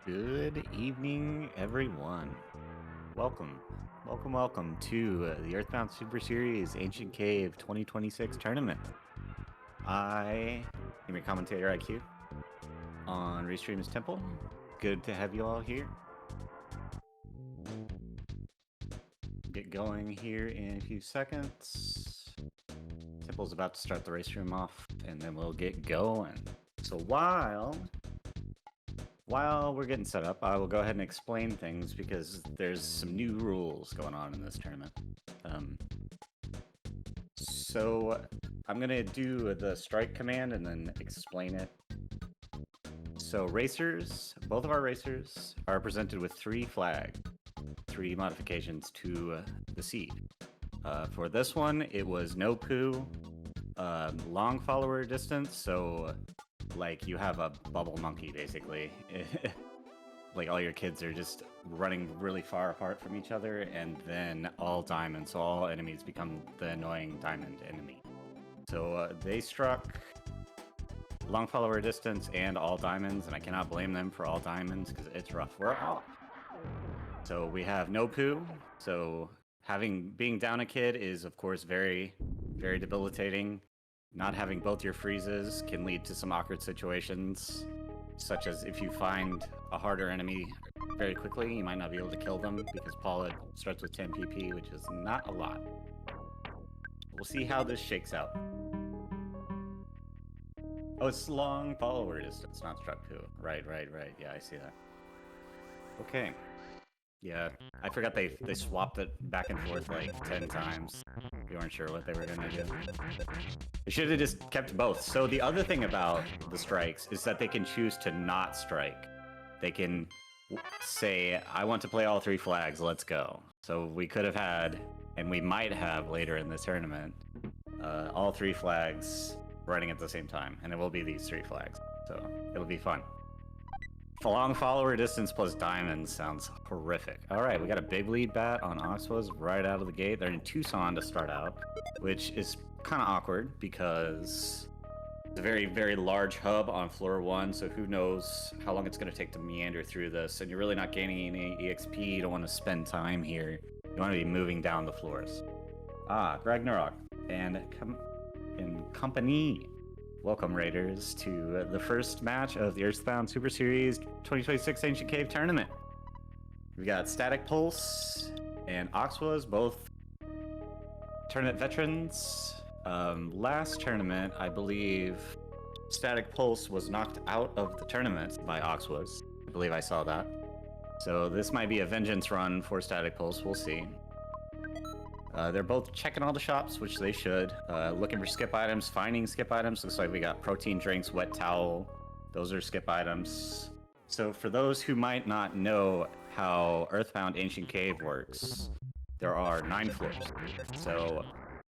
Good evening, everyone. Welcome, welcome to the Earthbound Super Series Ancient Cave 2026 tournament. I am your commentator IQ on Restream's Temple. Good to have you all here. Get going here in a few seconds. Temple's about to start the race room off, and then we'll get going. So while we're getting set up, I will go ahead and explain things because there's some new rules going on in this tournament. So I'm going to do the strike command and then explain it. So racers, both of our racers are presented with 3 flags, 3 modifications to the seed. For this one, it was no poo, long follower distance, so like you have a bubble monkey basically. Like all your kids are just running really far apart from each other, and then all diamonds, so all enemies become the annoying diamond enemy. So they struck long follower distance and all diamonds, and I cannot blame them for all diamonds because it's rough work. So we have no poo, so being down a kid is of course very, very debilitating. Not having both your freezes can lead to some awkward situations, such as if you find a harder enemy very quickly, you might not be able to kill them because Paula starts with 10 PP, which is not a lot. We'll see how this shakes out. Oh, it's long follower distance, not struck poo. Right. Yeah, I see that. Okay. Yeah, I forgot they swapped it back and forth like 10 times. We weren't sure what they were gonna do. They should have just kept both. So the other thing about the strikes is that they can choose to not strike. They can say, I want to play all 3 flags, let's go. So we could have had, and we might have later in this tournament, all 3 flags running at the same time. And it will be these 3 flags. So it'll be fun. Long follower distance plus diamonds sounds horrific. Alright, we got a big lead bat on Oxwas right out of the gate. They're in Tucson to start out, which is kind of awkward because it's a very, very large hub on floor 1, so who knows how long it's going to take to meander through this, and you're really not gaining any EXP. You don't want to spend time here. You want to be moving down the floors. Ragnarok and company. Welcome, Raiders, to the first match of the Earthbound Super Series 2026 Ancient Cave Tournament. We got StaticPulse and Oxwas, both tournament veterans. Last tournament, I believe StaticPulse was knocked out of the tournament by Oxwas. I believe I saw that. So this might be a vengeance run for StaticPulse, we'll see. They're both checking all the shops, which they should. Looking for skip items, finding skip items. Looks like we got protein drinks, wet towel. Those are skip items. So for those who might not know how Earthbound Ancient Cave works, there are 9 floors. So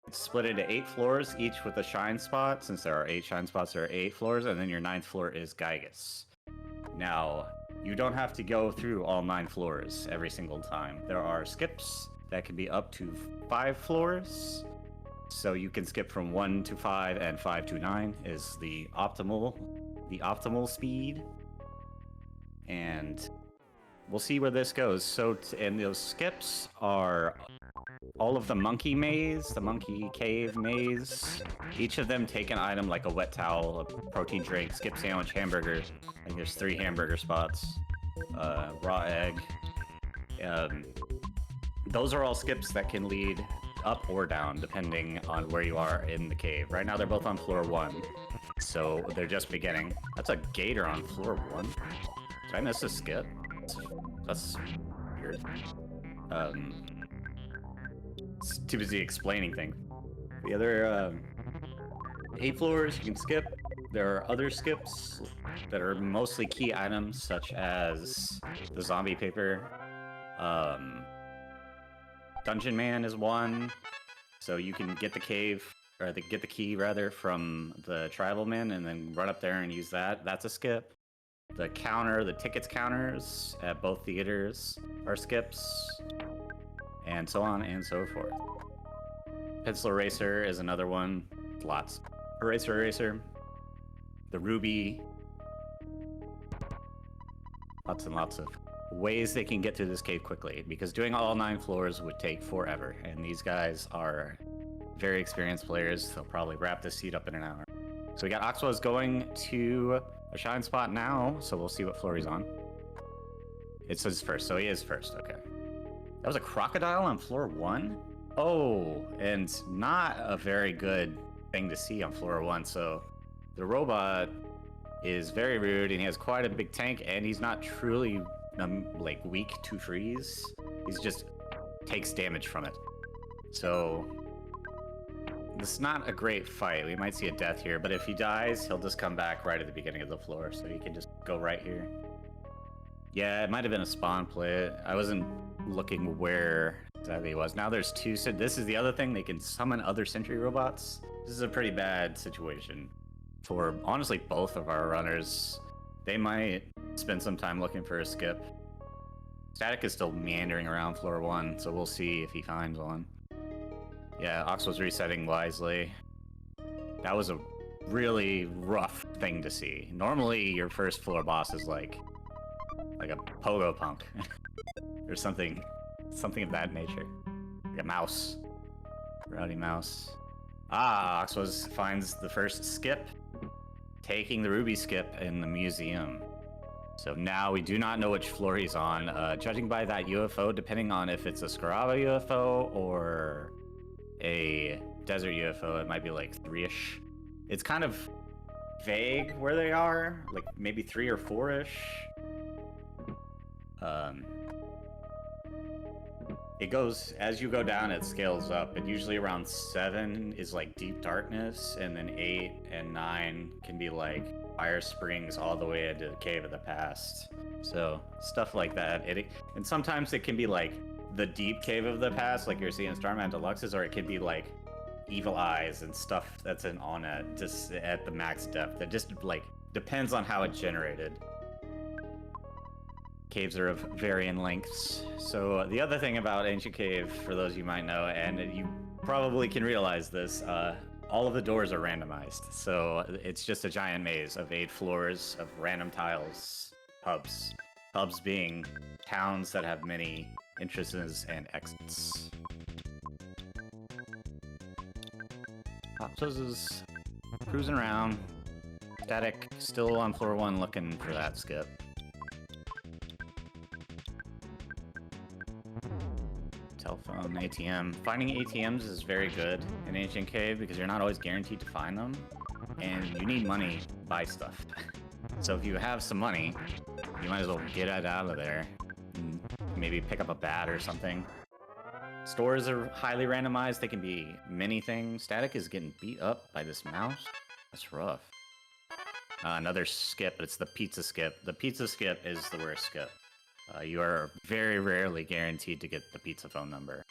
it's split into 8 floors, each with a shine spot. Since there are 8 shine spots, there are 8 floors, and then your 9th floor is Gygus. Now, you don't have to go through all 9 floors every single time. There are skips that can be up to 5 floors. So you can skip from 1 to 5 and 5 to 9 is the optimal speed. And we'll see where this goes. So, and those skips are all of the monkey maze, the monkey cave maze. Each of them take an item like a wet towel, a protein drink, skip sandwich, hamburger. I think there's 3 hamburger spots, raw egg. Those are all skips that can lead up or down, depending on where you are in the cave. Right now, they're both on floor 1, so they're just beginning. That's a gator on floor 1? Did I miss a skip? That's weird. It's too busy explaining things. The other 8 floors you can skip. There are other skips that are mostly key items, such as the zombie paper. Dungeon Man is one, so you can get the get the key rather from the Tribalman and then run up there and use that. That's a skip. The tickets counters at both theaters are skips, and so on and so forth. Pencil Eraser is another one. Lots. Eraser. The Ruby Lots and lots of ways they can get through this cave quickly, because doing all 9 floors would take forever, and these guys are very experienced players. They'll probably wrap this seed up in an hour. So we got Oxwaz going to a shine spot now, so we'll see what floor he's on. It says first, so he is first, okay. That was a crocodile on floor 1? Oh, and not a very good thing to see on floor 1, so the robot is very rude, and he has quite a big tank, and he's not truly like weak to freeze. He's just takes damage from it. So this is not a great fight. We might see a death here, but if he dies, he'll just come back right at the beginning of the floor, so he can just go right here. Yeah, it might have been a spawn play. I wasn't looking where exactly he was. Now there's 2. So this is the other thing. They can summon other sentry robots. This is a pretty bad situation for, honestly, both of our runners. They might spend some time looking for a skip. Static is still meandering around floor 1, so we'll see if he finds one. Yeah, Ox was resetting wisely. That was a really rough thing to see. Normally, your first floor boss is like a pogo punk or something of that nature. Like a mouse, rowdy mouse. Ah, Oxwas finds the first skip, taking the ruby skip in the museum. So now we do not know which floor he's on. Judging by that UFO, depending on if it's a Scaraba UFO or a desert UFO, it might be like 3-ish. It's kind of vague where they are, like maybe 3 or 4-ish. It goes, as you go down, it scales up, and usually around 7 is like deep darkness, and then 8 and 9 can be like fire springs all the way into the cave of the past. So stuff like that. And sometimes it can be like the deep cave of the past, like you're seeing in Starman Deluxes, or it could be like evil eyes and stuff that's on it, just at the max depth. It just like depends on how it's generated. Caves are of varying lengths. So the other thing about Ancient Cave, for those you might know, and you probably can realize this, all of the doors are randomized. So it's just a giant maze of 8 floors of random tiles, hubs. Hubs being towns that have many entrances and exits. Popsos is cruising around. Static still on floor 1 looking for that skip. Telephone, ATM. Finding ATMs is very good in Ancient Cave because you're not always guaranteed to find them, and you need money to buy stuff. So if you have some money, you might as well get it out of there and maybe pick up a bat or something. Stores are highly randomized. They can be many things. Static is getting beat up by this mouse. That's rough. Another skip, but it's the pizza skip. The pizza skip is the worst skip. You are very rarely guaranteed to get the pizza phone number.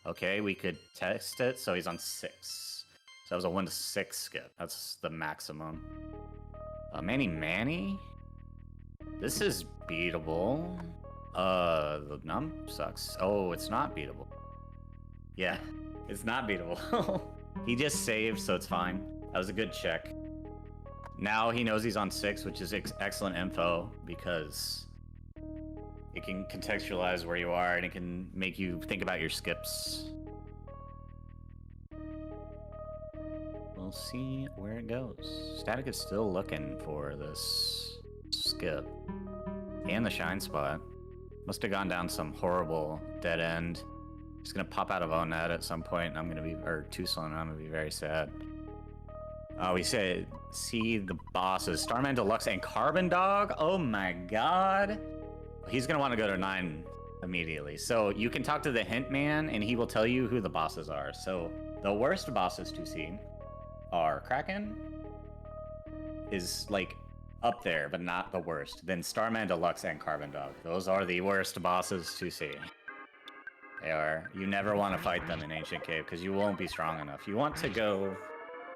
Okay, we could test it, so he's on 6. So that was a 1 to 6 skip. That's the maximum. Manny? This is beatable. The num sucks. Oh, it's not beatable. Yeah, it's not beatable. He just saved, so it's fine. That was a good check. Now he knows he's on 6, which is excellent info, because it can contextualize where you are, and it can make you think about your skips. We'll see where it goes. Static is still looking for this skip. And the shine spot. Must have gone down some horrible dead end. He's gonna pop out of Onet at some point, and I'm gonna be, or Tucson, and I'm gonna be very sad. We see the bosses. Starman Deluxe and Carbon Dog? Oh my god. He's going to want to go to 9 immediately. So you can talk to the Hint Man, and he will tell you who the bosses are. So the worst bosses to see are Kraken, is like up there, but not the worst. Then Starman Deluxe and Carbon Dog. Those are the worst bosses to see. They are. You never want to fight them in Ancient Cave, because you won't be strong enough. You want to go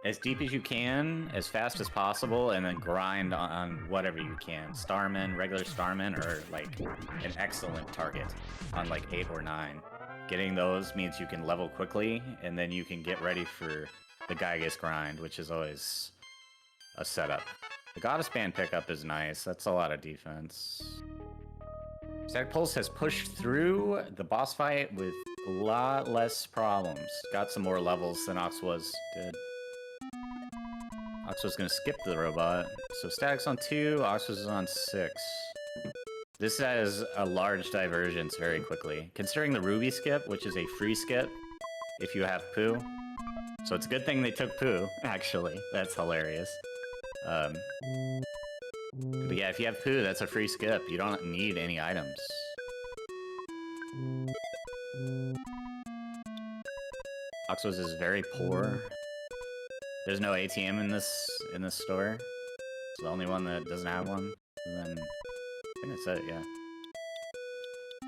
as deep as you can, as fast as possible, and then grind on whatever you can. Starmen, regular Starmen, are like an excellent target on like 8 or 9. Getting those means you can level quickly, and then you can get ready for the Gygas grind, which is always a setup. The Goddess Band pickup is nice. That's a lot of defense. StaticPulse has pushed through the boss fight with a lot less problems. Got some more levels than Ox did. Ox was gonna skip the robot. So Static's on 2, Ox is on 6. This has a large divergence very quickly. Considering the Ruby skip, which is a free skip if you have Poo. So it's a good thing they took Poo, actually. That's hilarious. But yeah, if you have Poo, that's a free skip. You don't need any items. Oxos is very poor. There's no ATM in this store. It's the only one that doesn't have one. And then I think that's it, yeah.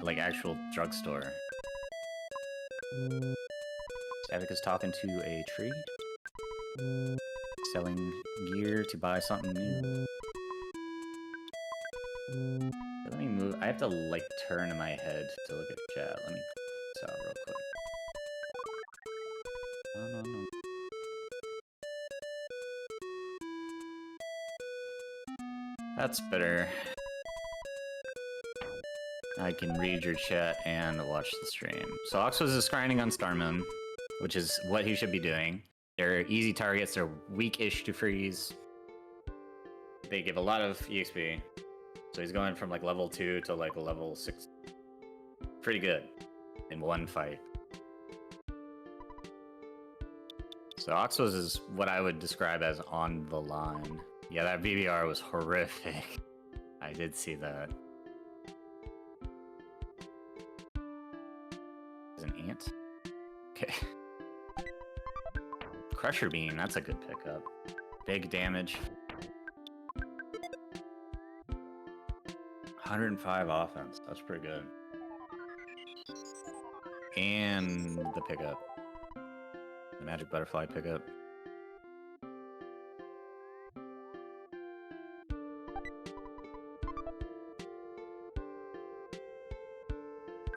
Like actual drugstore. Static is talking to a tree. Selling gear to buy something new. Let me move. I have to like turn my head to look at chat. Let me put this out real quick. No. That's better. I can read your chat and watch the stream. So Oxos is grinding on Starmoon, which is what he should be doing. They're easy targets, they're weak-ish to freeze. They give a lot of EXP. So he's going from like level 2 to like level 6. Pretty good in one fight. So Oxos is what I would describe as on the line. Yeah, that BBR was horrific. I did see that. Is an ant? Okay. Crusher Beam, that's a good pickup. Big damage. 105 offense, that's pretty good. And the pickup. The Magic Butterfly pickup.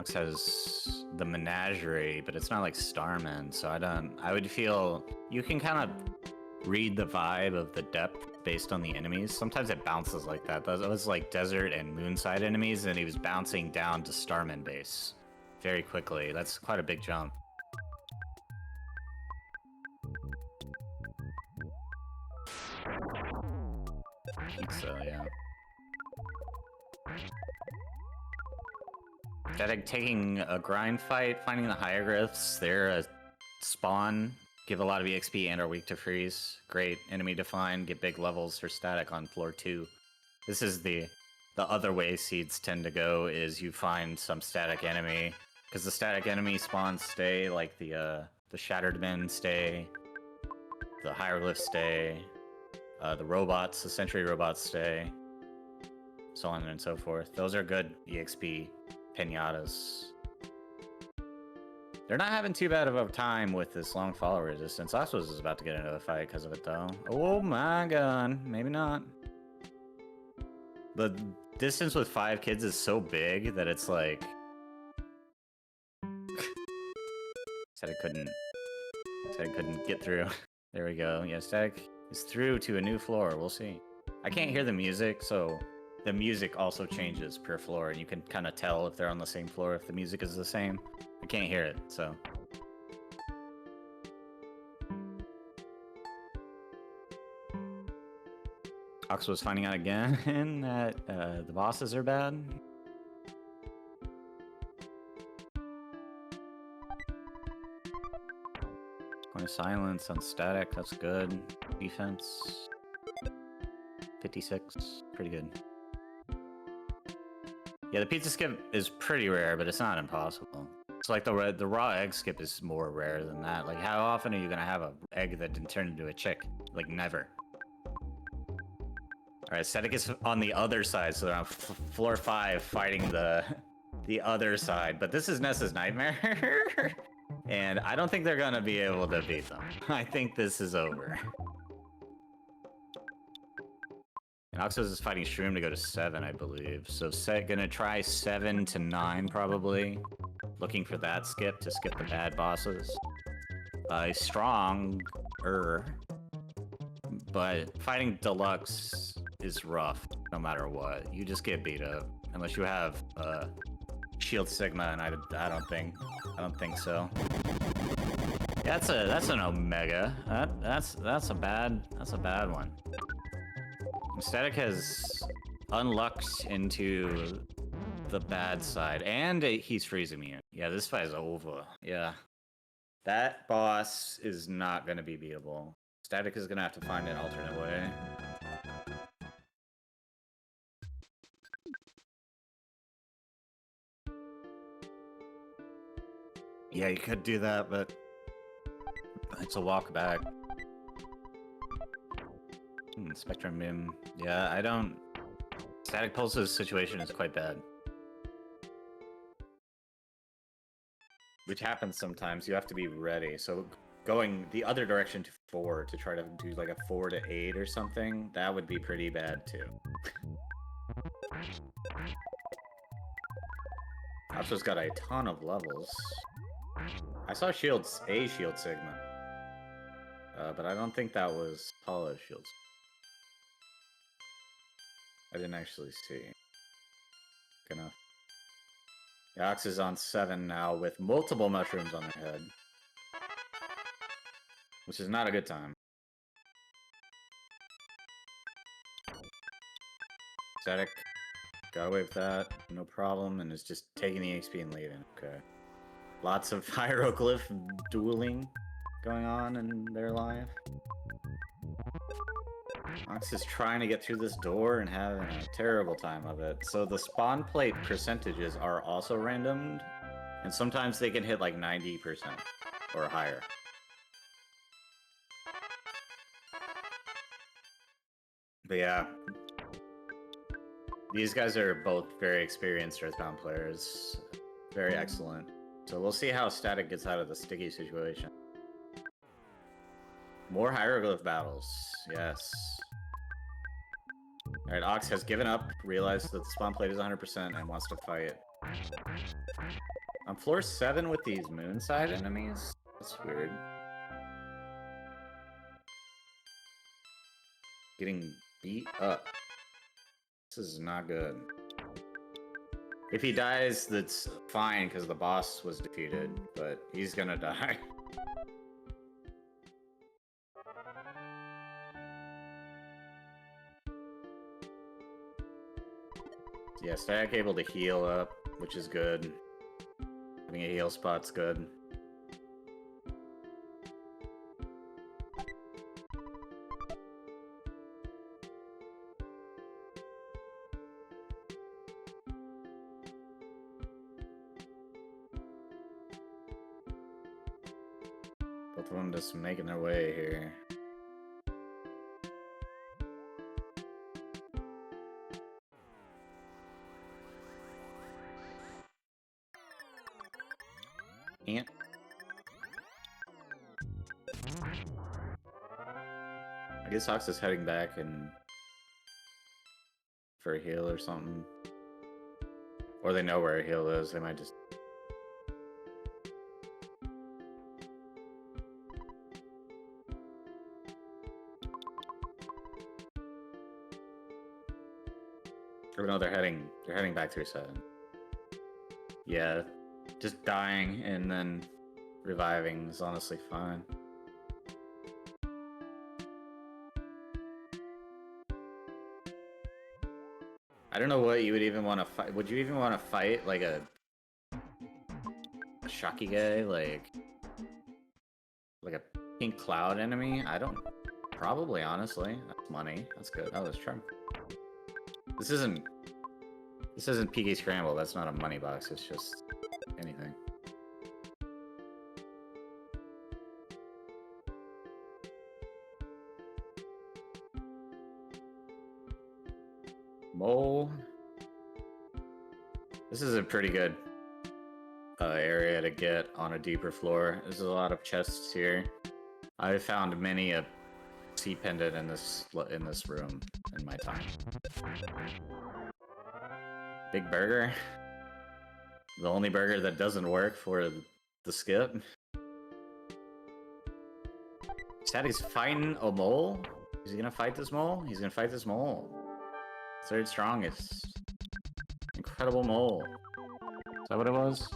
Lux has the Menagerie, but it's not like Starman, so I would feel, you can kind of read the vibe of the depth based on the enemies. Sometimes it bounces like that. That was like Desert and Moonside enemies, and he was bouncing down to Starman base very quickly. That's quite a big jump. Pizza, yeah. Static taking a grind fight, finding the hieroglyphs. They're a spawn, give a lot of EXP and are weak to freeze. Great enemy to find, get big levels for Static on floor 2. This is the other way seeds tend to go, is you find some Static enemy, because the Static enemy spawns stay, like the Shattered Men stay, the hieroglyphs stay, the robots, the Sentry robots stay, so on and so forth. Those are good EXP pinatas. They're not having too bad of a time with this long follow resistance. Oxos is about to get into a fight because of it, though. Oh my god. Maybe not. The distance with 5 kids is so big that it's like... Static couldn't get through. There we go. Yeah, Static is through to a new floor. We'll see. I can't hear the music, so the music also changes per floor, and you can kind of tell if they're on the same floor if the music is the same. I can't hear it, so... Ox was finding out again that the bosses are bad. Going to silence on Static, that's good. Defense 56, pretty good. Yeah, the pizza skip is pretty rare, but it's not impossible. It's like the raw egg skip is more rare than that. Like, how often are you gonna have an egg that didn't turn into a chick? Like, never. Alright, Static is on the other side, so they're on floor 5 fighting the other side. But this is Nessa's nightmare. And I don't think they're gonna be able to beat them. I think this is over. And Oxos is fighting Shroom to go to 7, I believe. So gonna try 7 to 9, probably. Looking for that skip to skip the bad bosses. Stronger. But fighting Deluxe is rough, no matter what. You just get beat up. unless you have Shield Sigma, and I don't think so. Yeah, that's an Omega. That's a bad one. Static has unlucked into the bad side, and he's freeze immune. Yeah, this fight is over. Yeah, that boss is not gonna be beatable. Static is gonna have to find an alternate way. Yeah, you could do that, but it's a walk back. Spectrum Beam. Yeah, I don't... Static Pulse's situation is quite bad. Which happens sometimes, you have to be ready. So going the other direction to 4 to try to do like a 4 to 8 or something, that would be pretty bad too. Alpha's got a ton of levels. I saw a Shield Sigma. But I don't think that was Apollo Shields. I didn't actually see. Gonna... Yox is on 7 now with multiple mushrooms on their head. Which is not a good time. Static got away with that, no problem, and is just taking the XP and leaving. Okay. Lots of hieroglyph dueling going on in their life. Ox is trying to get through this door and having a terrible time of it. So the spawn plate percentages are also randomed, and sometimes they can hit like 90% or higher. But yeah, these guys are both very experienced Earthbound players. Very excellent. So we'll see how Static gets out of the sticky situation. More hieroglyph battles. Yes. Alright, Ox has given up, realized that the spawn plate is 100% and wants to fight. On floor 7 with these moonside enemies? That's weird. Getting beat up. This is not good. If he dies, that's fine, because the boss was defeated, but he's gonna die. Yeah, Static able to heal up, which is good. Having a heal spot's good. Both of them just making their way here. Ant. I guess Ox is heading back and for a heal or something. Or they know where a heal is, they might just... Or no, they're heading back through 7. Yeah, just dying and then reviving is honestly fine. I don't know what you would even want to fight. Would you even want to fight like a Shocky guy, like a pink cloud enemy? I don't. Probably, honestly. That's money. That's good. Oh, let's try. This isn't PK Scramble. That's not a money box. It's just anything. Mole. This is a pretty good area to get on a deeper floor. There's a lot of chests here. I've found many a sea pendant in this room in my time. Big burger. The only burger that doesn't work for the skip. Static's fighting a mole? Is he gonna fight this mole? He's gonna fight this mole. Third strongest. incredible mole. Is that what it was?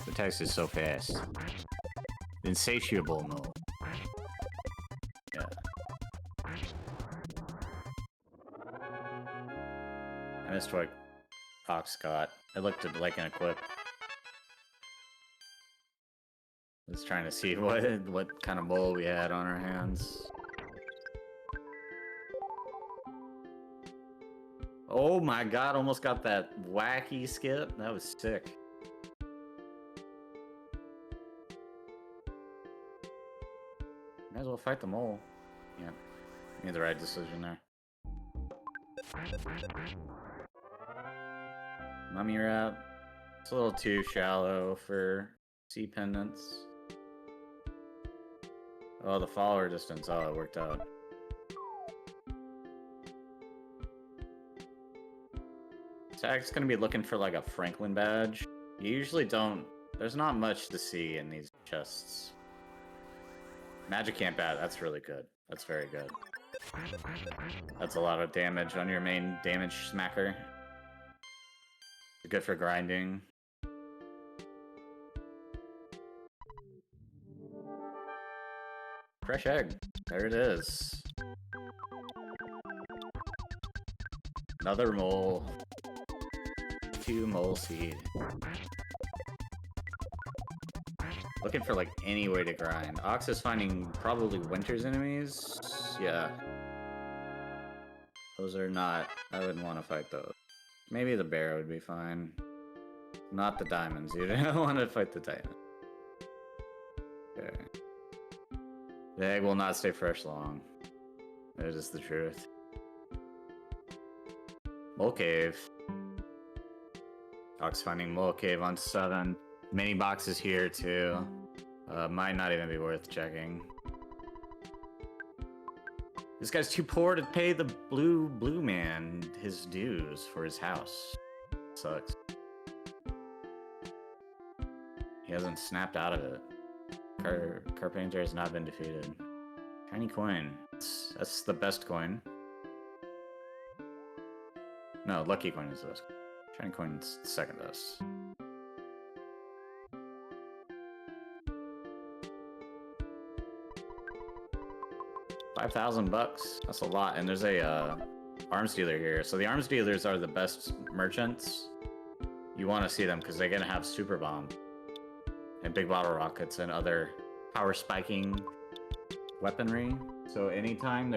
The text is so fast. Insatiable mole. Yeah. I missed what Fox got. It looked like an equip. I was trying to see what kind of mole we had on our hands. Oh my god, almost got that wacky skip. That was sick. Might as well fight the mole. Yeah, made the right decision there. Mummy wrap. It's a little too shallow for sea pendants. Oh, the follower distance. Oh, it worked out. Zach's gonna be looking for like a Franklin badge. You usually don't. There's not much to see in these chests. Magic Camp Bat, that's really good. That's very good. That's a lot of damage on your main damage smacker. Good for grinding. Fresh egg. There it is. Another mole. 2 mole seed. Looking for like any way to grind. Ox is finding probably Winter's enemies. Yeah. Those are not. I wouldn't want to fight those. Maybe the bear would be fine. Not the diamonds. You don't want to fight the diamond. Okay. The egg will not stay fresh long. That is the truth. Mole cave. Ox finding mole cave on 7. Mini boxes here too. Might not even be worth checking. This guy's too poor to pay the blue man his dues for his house. Sucks. He hasn't snapped out of it. Carpenter has not been defeated. Tiny coin. That's the best coin. No, lucky coin is the best. Shiny coin's second best. $5,000. That's a lot. And there's a arms dealer here. So the arms dealers are the best merchants. You want to see them because they're gonna have super bomb and big bottle rockets and other power spiking weaponry. So anytime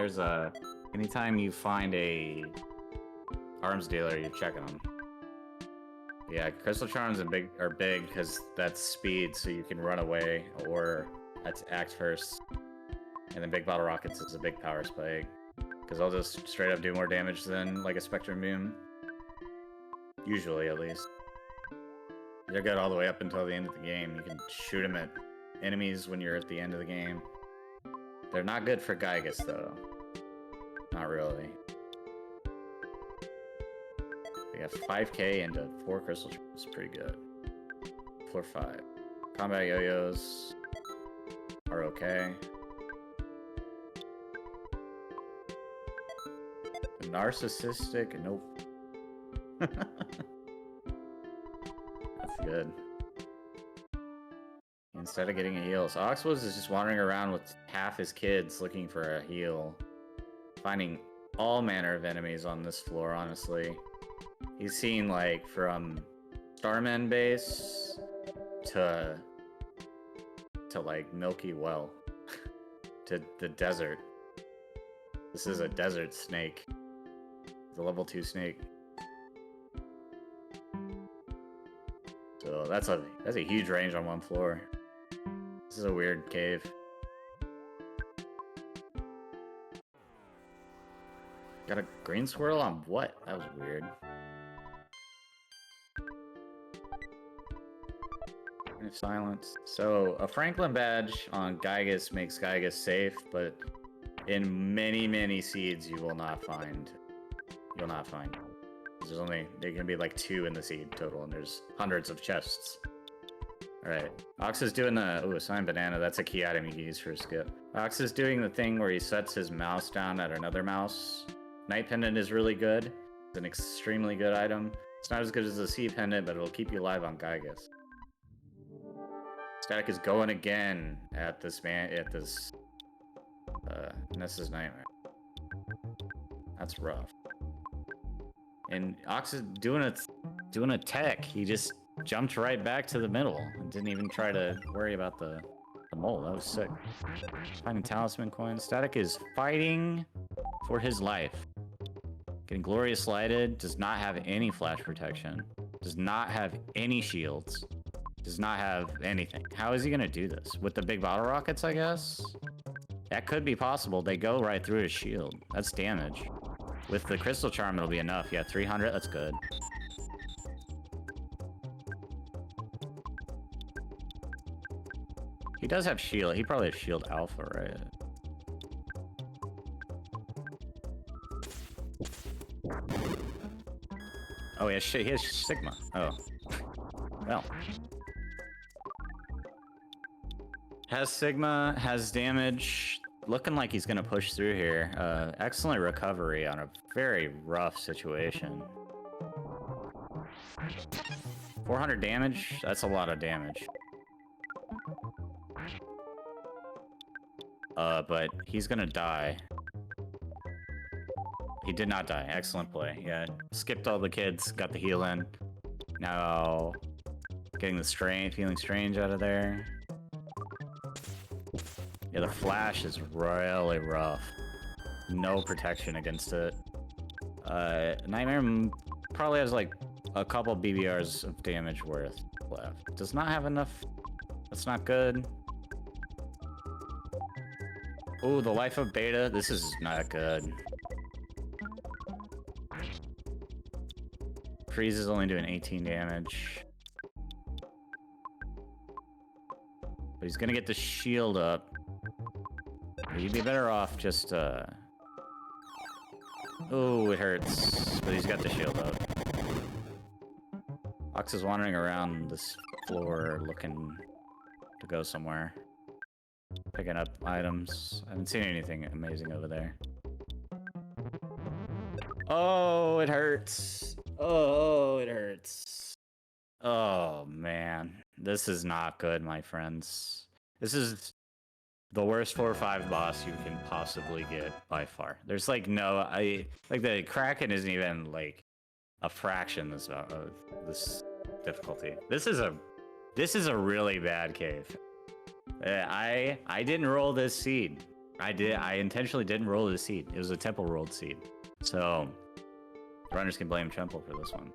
you find a arms dealer, you're checking them. Yeah, crystal charms are big because that's speed, so you can run away or act first. And then big bottle rockets is a big power spike because they'll just straight up do more damage than like a spectrum beam. Usually, at least. They're good all the way up until the end of the game. You can shoot them at enemies when you're at the end of the game. They're not good for Gygas, though. Not really. We got 5k into 4 crystal charms. Pretty good. Floor 5. Combat yo-yos are okay. Narcissistic? Nope. That's good. Instead of getting a heal. So Oxwoods is just wandering around with half his kids looking for a heal. Finding all manner of enemies on this floor, honestly. He's seen, like, from Starman Base to like, Milky Well. to the desert. This is a desert snake. The level 2 snake. So that's a huge range on one floor. This is a weird cave. Got a green swirl on what? That was weird. Silence. So a Franklin badge on Gygas makes Gygas safe, but in many seeds you will not find. You'll not find. There can be like 2 in the seed total, and there's hundreds of chests. Alright. Ox is doing the... Ooh, a signed banana. That's a key item you can use for a skip. Ox is doing the thing where he sets his mouse down at another mouse. Night Pendant is really good. It's an extremely good item. It's not as good as the Sea Pendant, but it'll keep you alive on Gygus. Static is going again at this Nessa's Nightmare. That's rough. And Ox is doing a tech. He just jumped right back to the middle and didn't even try to worry about the mole. That was sick. Finding talisman coins. Static is fighting for his life. Getting Glorious Lighted. Does not have any flash protection. Does not have any shields. Does not have anything. How is he gonna do this? With the big bottle rockets, I guess? That could be possible. They go right through his shield. That's damage. With the Crystal Charm, it'll be enough. Yeah, 300. That's good. He does have shield. He probably has shield alpha, right? Oh, he has Sigma. Oh. Well. Has Sigma, has damage. Looking like he's gonna push through here. Excellent recovery on a very rough situation. 400 damage? That's a lot of damage. But he's gonna die. He did not die. Excellent play. Yeah, skipped all the kids, got the heal in. Now, getting the feeling strange out of there. Yeah, the flash is really rough. No protection against it. Nightmare probably has like a couple BBRs of damage worth left. Does not have enough. That's not good. Oh, the life of Beta. This is not good. Freeze is only doing 18 damage. But he's gonna get the shield up. You'd be better off just, Oh, it hurts. But he's got the shield up. Ox is wandering around this floor looking to go somewhere. Picking up items. I haven't seen anything amazing over there. Oh, it hurts. Oh, it hurts. Oh, man. This is not good, my friends. This is the worst 4-5 boss you can possibly get by far. There's like like the Kraken isn't even like a fraction of this difficulty. This is a really bad cave. I didn't roll this seed. I intentionally didn't roll this seed. It was a temple rolled seed. So runners can blame Temple for this one.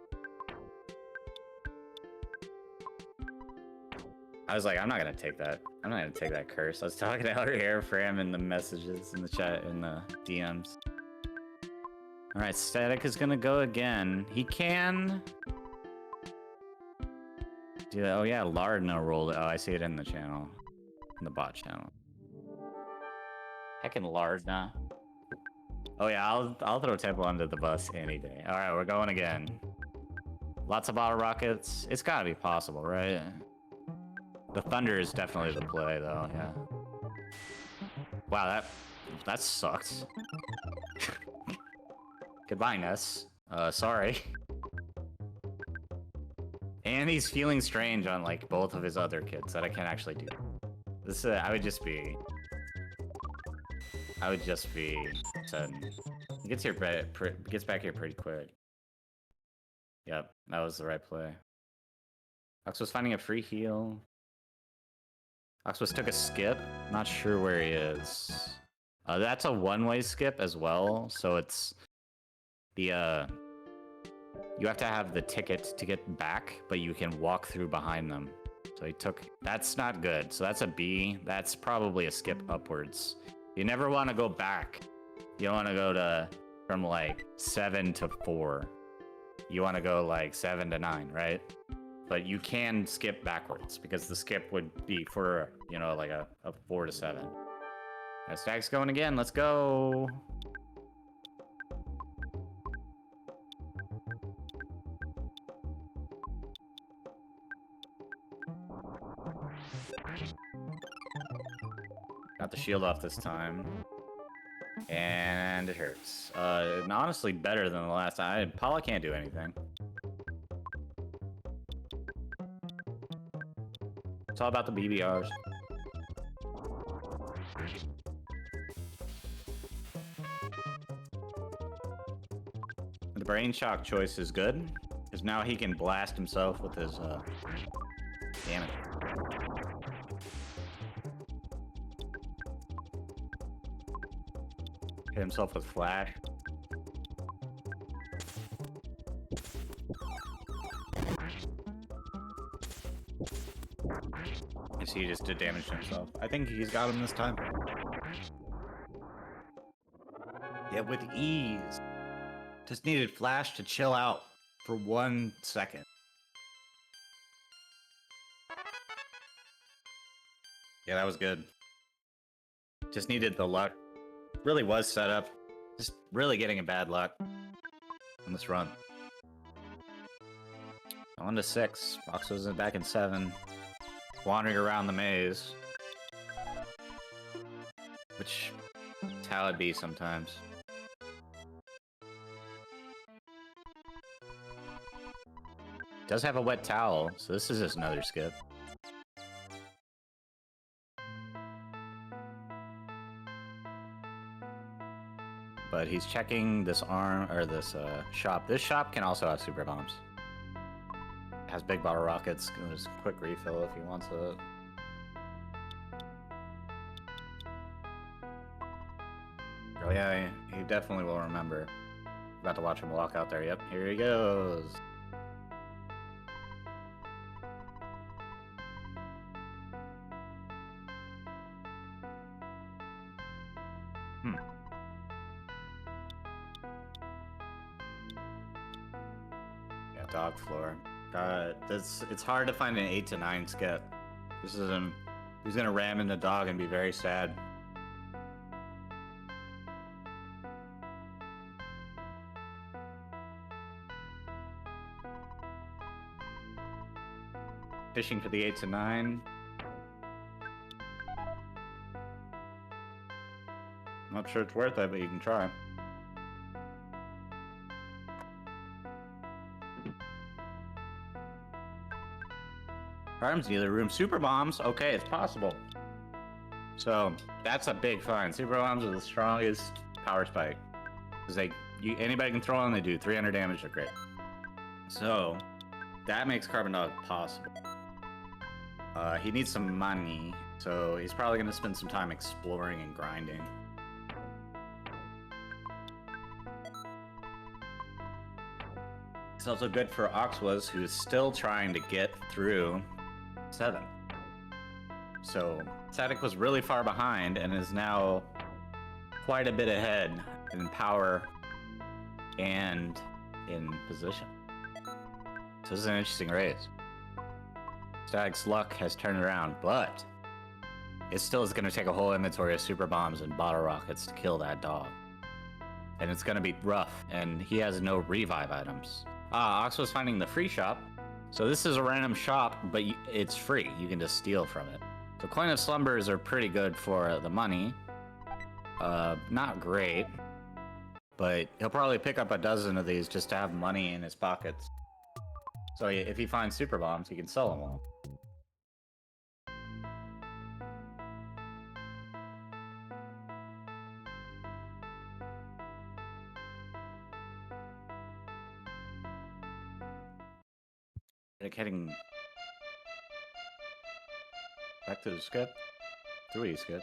I was like, I'm not gonna take that. I'm not gonna take that curse. I was talking to Elder Airfram in the messages in the chat in the DMs. All right, Static is gonna go again. He can do that. Oh yeah, Lardna rolled it. Oh, I see it in the channel, in the bot channel. Heckin' Lardna. Oh yeah, I'll throw Temple under the bus any day. All right, we're going again. Lots of bottle rockets. It's gotta be possible, right? The thunder is definitely the play, though. Yeah. Wow, that sucked. Goodbye, Ness. Sorry. And he's feeling strange on like both of his other kids that I can't actually do. This I would just be sudden. He gets back here pretty quick. Yep, that was the right play. Ox was finding a free heal. Oxus took a skip. Not sure where he is. That's a one-way skip as well, so it's the you have to have the ticket to get back, but you can walk through behind them. So he took. That's not good. So that's a B. That's probably a skip upwards. You never want to go back. You don't want to go from like 7 to 4. You want to go like 7 to 9, right? But you can skip backwards because the skip would be for, you know, like a 4 to 7. Now Stack's going again. Let's go. Got the shield off this time. And it hurts. And honestly, better than the last time. Paula can't do anything. It's all about the BBRs. The brain shock choice is good, because now he can blast himself with his damage. Hit himself with flash. Guess he just did damage to himself. I think he's got him this time. Yeah, with ease. Just needed Flash to chill out for 1 second. Yeah, that was good. Just needed the luck. Really was set up. Just really getting a bad luck on this run. 1 to 6. Fox was back in 7. Wandering around the maze. Which is how it be sometimes. Does have a wet towel, so this is just another skip. But he's checking this arm, or this shop. This shop can also have super bombs. It has big bottle rockets. There's a quick refill if he wants it. Oh yeah, he definitely will remember. About to watch him walk out there. Yep, here he goes. Yeah, dog floor. It's hard to find an 8 to 9 skip. This is him. He's gonna ram in the dog and be very sad. Fishing for the 8 to 9. Not sure it's worth it, but you can try. Arms dealer room. Super bombs. Okay, it's possible. So that's a big find. Super bombs are the strongest power spike. Because anybody can throw them. They do 300 damage. They're great. So that makes Carbon Dog possible. He needs some money, so he's probably going to spend some time exploring and grinding. It's also good for Oxwas, who's still trying to get through 7. So Static was really far behind and is now quite a bit ahead in power and in position. So this is an interesting race. Static's luck has turned around, but it still is going to take a whole inventory of super bombs and bottle rockets to kill that dog. And it's going to be rough, and he has no revive items. Ox was finding the free shop. So this is a random shop, but it's free. You can just steal from it. So Coin of Slumbers are pretty good for the money. Not great, but he'll probably pick up a dozen of these just to have money in his pockets. So if he finds super bombs, he can sell them all. Like heading back to the skip. 3 skip.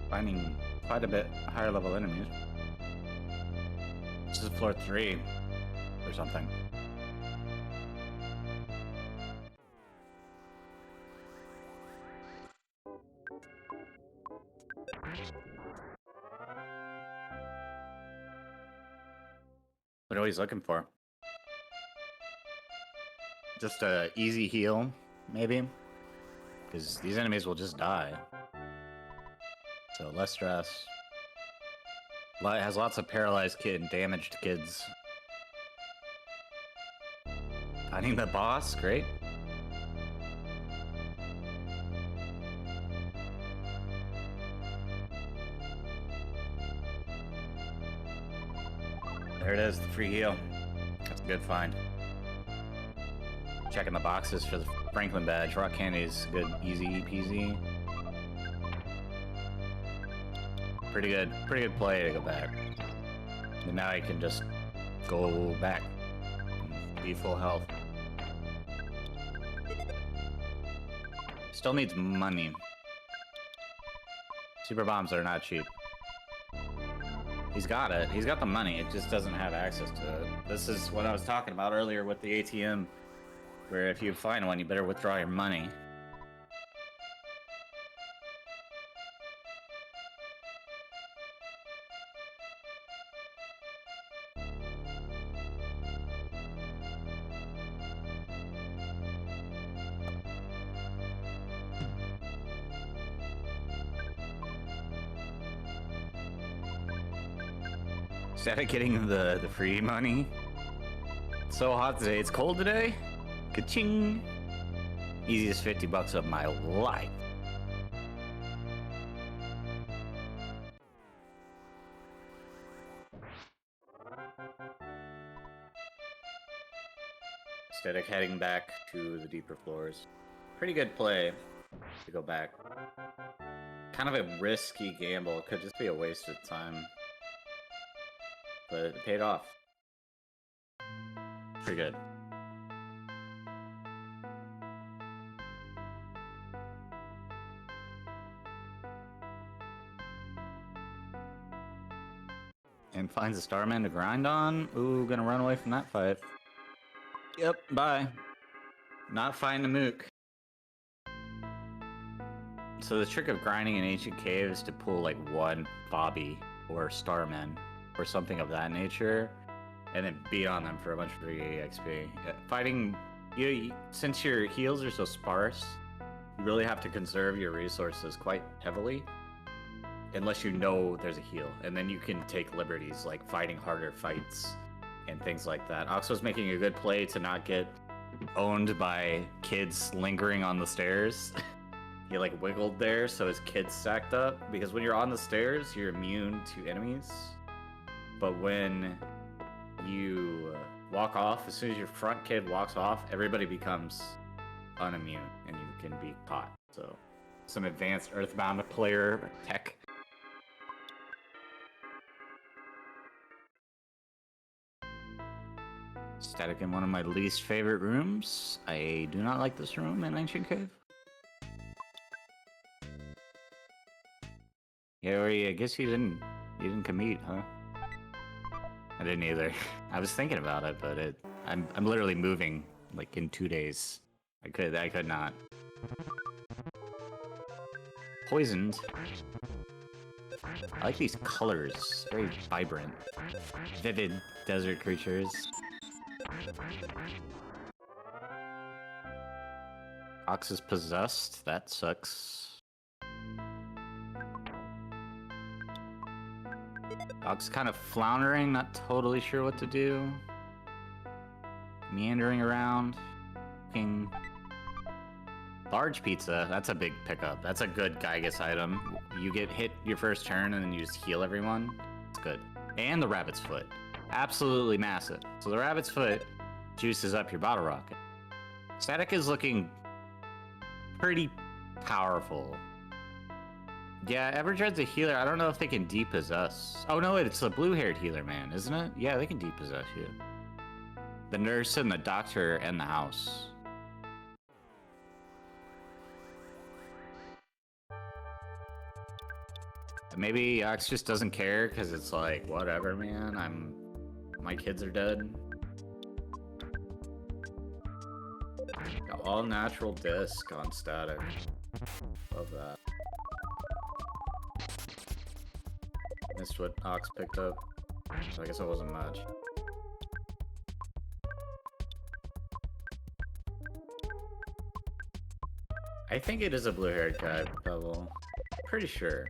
Finding quite a bit higher level enemies. This is floor 3 or something. What are he's looking for? Just a easy heal, maybe? because these enemies will just die. So less stress. It has lots of paralyzed and damaged kids. Finding the boss, great. There it is, the free heal. That's a good find. Checking the boxes for the Franklin badge. Rock candy's good, easy peasy. Pretty good play to go back. And now I can just go back and be full health. Still needs money. Super bombs are not cheap. He's got it. He's got the money. It just doesn't have access to it. This is what I was talking about earlier with the ATM, where if you find one, you better withdraw your money. Instead of getting the free money. It's so hot today. It's cold today. Ka-ching! Easiest 50 bucks of my life. Static heading back to the deeper floors. Pretty good play to go back. Kind of a risky gamble. It could just be a waste of time. But it paid off. Pretty good. And finds a Starman to grind on. Ooh, gonna run away from that fight. Yep, bye. Not find the mook. So the trick of grinding in Ancient Cave is to pull like one Bobby or Starman or something of that nature, and then beat on them for a bunch of free XP. Fighting, since your heals are so sparse, you really have to conserve your resources quite heavily, unless you know there's a heal, and then you can take liberties like fighting harder fights and things like that. Ox was making a good play to not get owned by kids lingering on the stairs. He like wiggled there so his kids stacked up, because when you're on the stairs, you're immune to enemies. But when you walk off, as soon as your front kid walks off, everybody becomes unimmune and you can be caught. So, some advanced Earthbound player tech. Static in one of my least favorite rooms. I do not like this room in Ancient Cave. Yeah, I guess you didn't commute, huh? I didn't either. I was thinking about it, but I'm literally moving like in 2 days. I could not. Poisoned. I like these colors. Very vibrant. Vivid desert creatures. Ox is possessed. That sucks. Dog's kind of floundering, not totally sure what to do. Meandering around. Looking. Large pizza, that's a big pickup. That's a good Gygus item. You get hit your first turn and then you just heal everyone. It's good. And the rabbit's foot. Absolutely massive. So the rabbit's foot juices up your bottle rocket. Static is looking pretty powerful. Yeah, Everdread's a healer. I don't know if they can depossess. Oh no, it's the blue-haired healer man, isn't it? Yeah, they can depossess you. The nurse and the doctor and the house. Maybe Ox just doesn't care because it's like, whatever, man. My kids are dead. All natural disc on Static. Love that. Missed what Ox picked up, so I guess it wasn't much. I think it is a blue-haired guy, Pebble. Pretty sure.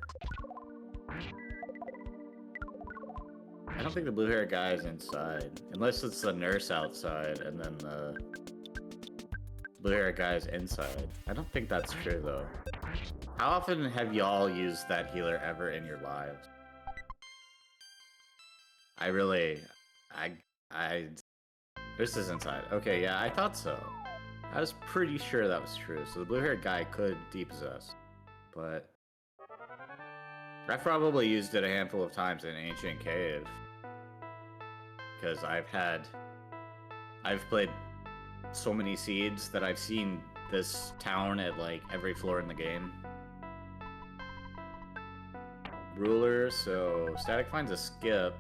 I don't think the blue-haired guy is inside. Unless it's the nurse outside, and then the blue-haired guy is inside. I don't think that's true, though. How often have y'all used that healer ever in your lives? This is inside. Okay, yeah, I thought so. I was pretty sure that was true. So the blue-haired guy could depossess. But I've probably used it a handful of times in Ancient Cave. Because I've played so many seeds that I've seen this town at like every floor in the game. Ruler, so Static finds a skip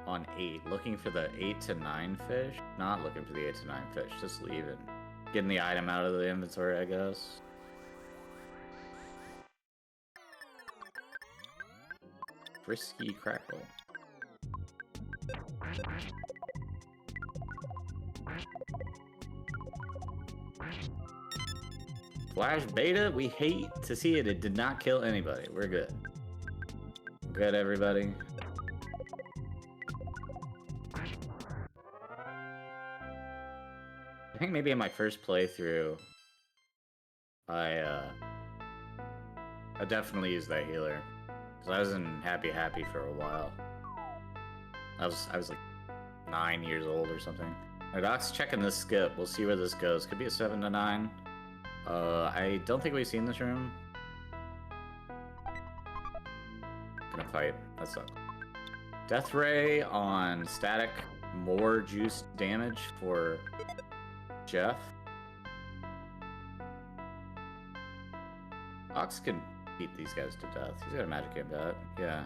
on 8, looking for the 8 to 9 fish. Not looking for the 8 to 9 fish, just leaving. Getting the item out of the inventory, I guess. Frisky Crackle. Flash Beta, we hate to see it. It did not kill anybody. We're good. Good, everybody. I think maybe in my first playthrough, I definitely used that healer. Because I was in Happy for a while. I was like 9 years old or something. Alright, Doc's checking this skip. We'll see where this goes. Could be a 7 to 9. I don't think we've seen this room. Gonna fight. That sucks. Death Ray on Static. More juice damage for Jeff. Ox can beat these guys to death. He's got a magic combat. Yeah.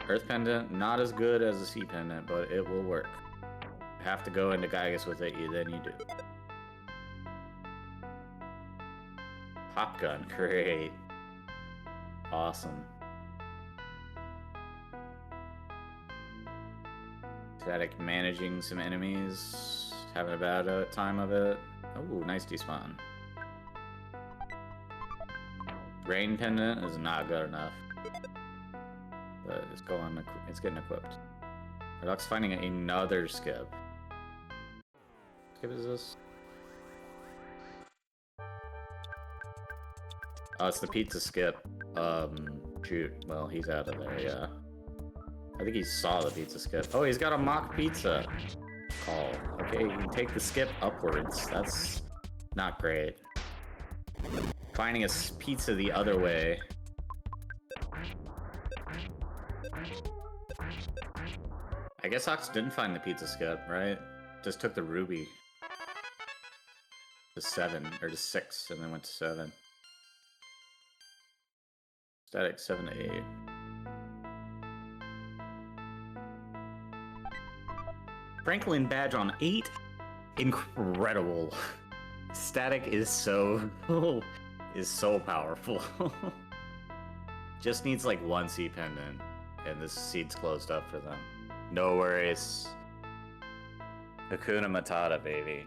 Earth Pendant, not as good as a Sea Pendant, but it will work. You have to go into Gygus with it, then you do. Pop Gun, great. Awesome. Static managing some enemies, having a bad time of it. Oh, nice despawn. Rain Pendant is not good enough. But it's getting equipped. Redoc's finding another skip. What skip is this? Oh, it's the pizza skip. Shoot. Well, he's out of there, yeah. I think he saw the pizza skip. Oh, he's got a mock pizza call. Okay, you can take the skip upwards. That's not great. Finding a pizza the other way. I guess Ox didn't find the pizza skip, right? Just took the ruby. To 7, or to 6, and then went to 7. Static 7 to 8. Franklin badge on 8? Incredible. Static is so powerful. Just needs like one Sea Pendant, and this seed's closed up for them. No worries. Hakuna Matata, baby.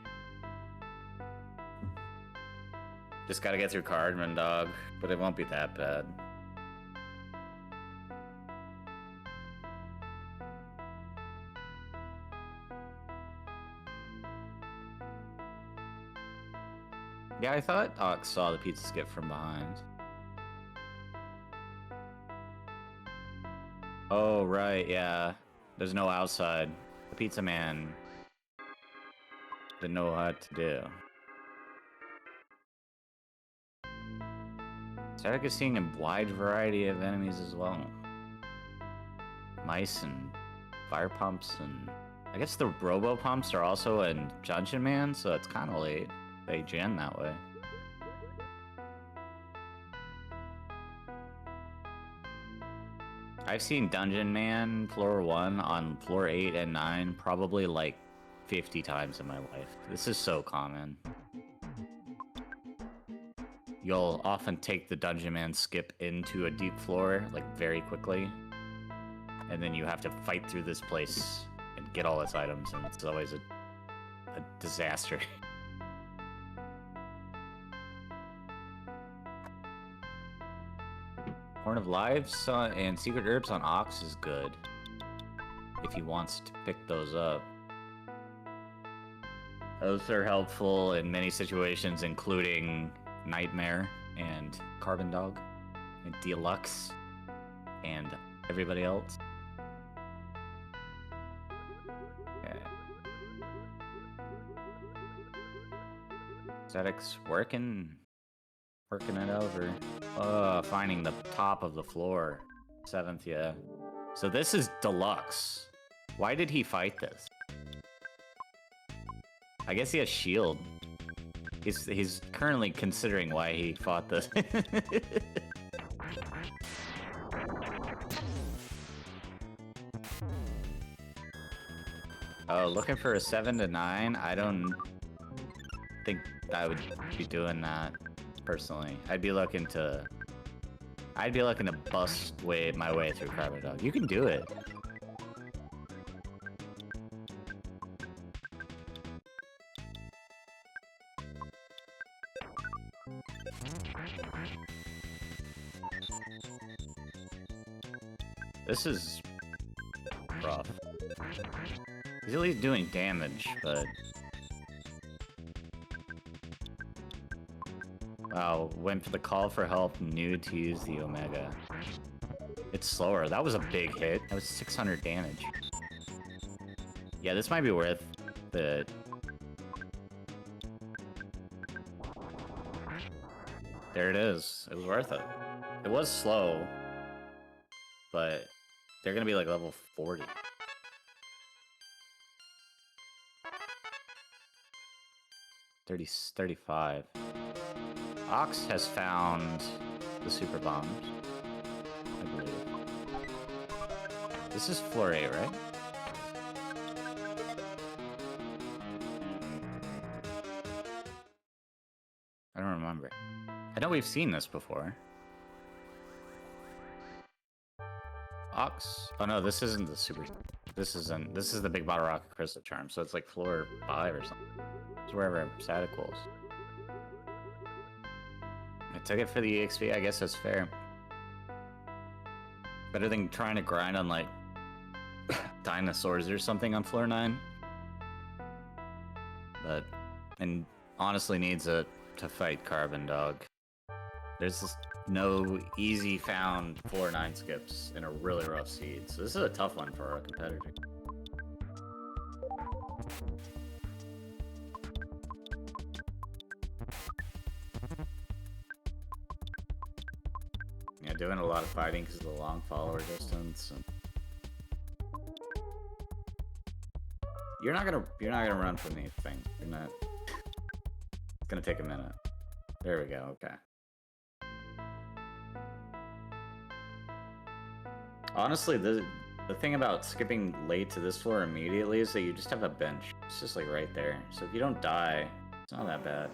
Just gotta get through Cardman, dog, but it won't be that bad. Yeah, I thought Ox saw the pizza skip from behind. Oh, right, yeah. There's no outside. The pizza man didn't know what to do. Static is seeing a wide variety of enemies as well. Mice and fire pumps, and I guess the robo pumps are also in Dungeon Man, so it's kind of late. They gen that way. I've seen Dungeon Man floor 1 on floor 8 and 9 probably like 50 times in my life. This is so common. You'll often take the Dungeon Man skip into a deep floor like very quickly, and then you have to fight through this place and get all its items, and it's always a a disaster. Horn of Lives and Secret Herbs on Ox is good. If he wants to pick those up. Those are helpful in many situations, including Nightmare and Carbon Dog and Deluxe and everybody else. Okay. Static's working it over. Finding the top of the floor. 7th, yeah. So this is Deluxe. Why did he fight this? I guess he has shield. He's currently considering why he fought this. Oh, looking for a 7 to 9? I don't think I would be doing that personally. I'd be looking to bust my way through Carbon Dog. You can do it. This is rough. He's at least doing damage, but... Wow, went for the call for help, knew to use the Omega. It's slower. That was a big hit. That was 600 damage. Yeah, this might be worth the... There it is. It was worth it. It was slow, but they're gonna be like level 40. $30, $35. Ox has found the super bombs, I believe. This is floor 8, right? I don't remember. I know we've seen this before. Ox? Oh no, this isn't the super... This is the Big Bottle Rocket Crystal Charm, so it's like floor 5 or something. It's wherever StaticPulse. I took it for the EXP, I guess that's fair. Better than trying to grind on, like, dinosaurs or something on floor 9. But, and honestly needs to fight Carbon Dog. There's just no easy found floor 9 skips in a really rough seed, so this is a tough one for our competitor. Yeah, doing a lot of fighting because of the long follower distance. And... You're not gonna run from these things. You're not. It's gonna take a minute. There we go. Okay. Honestly, the thing about skipping late to this floor immediately is that you just have a bench. It's just like right there. So if you don't die, it's not that bad.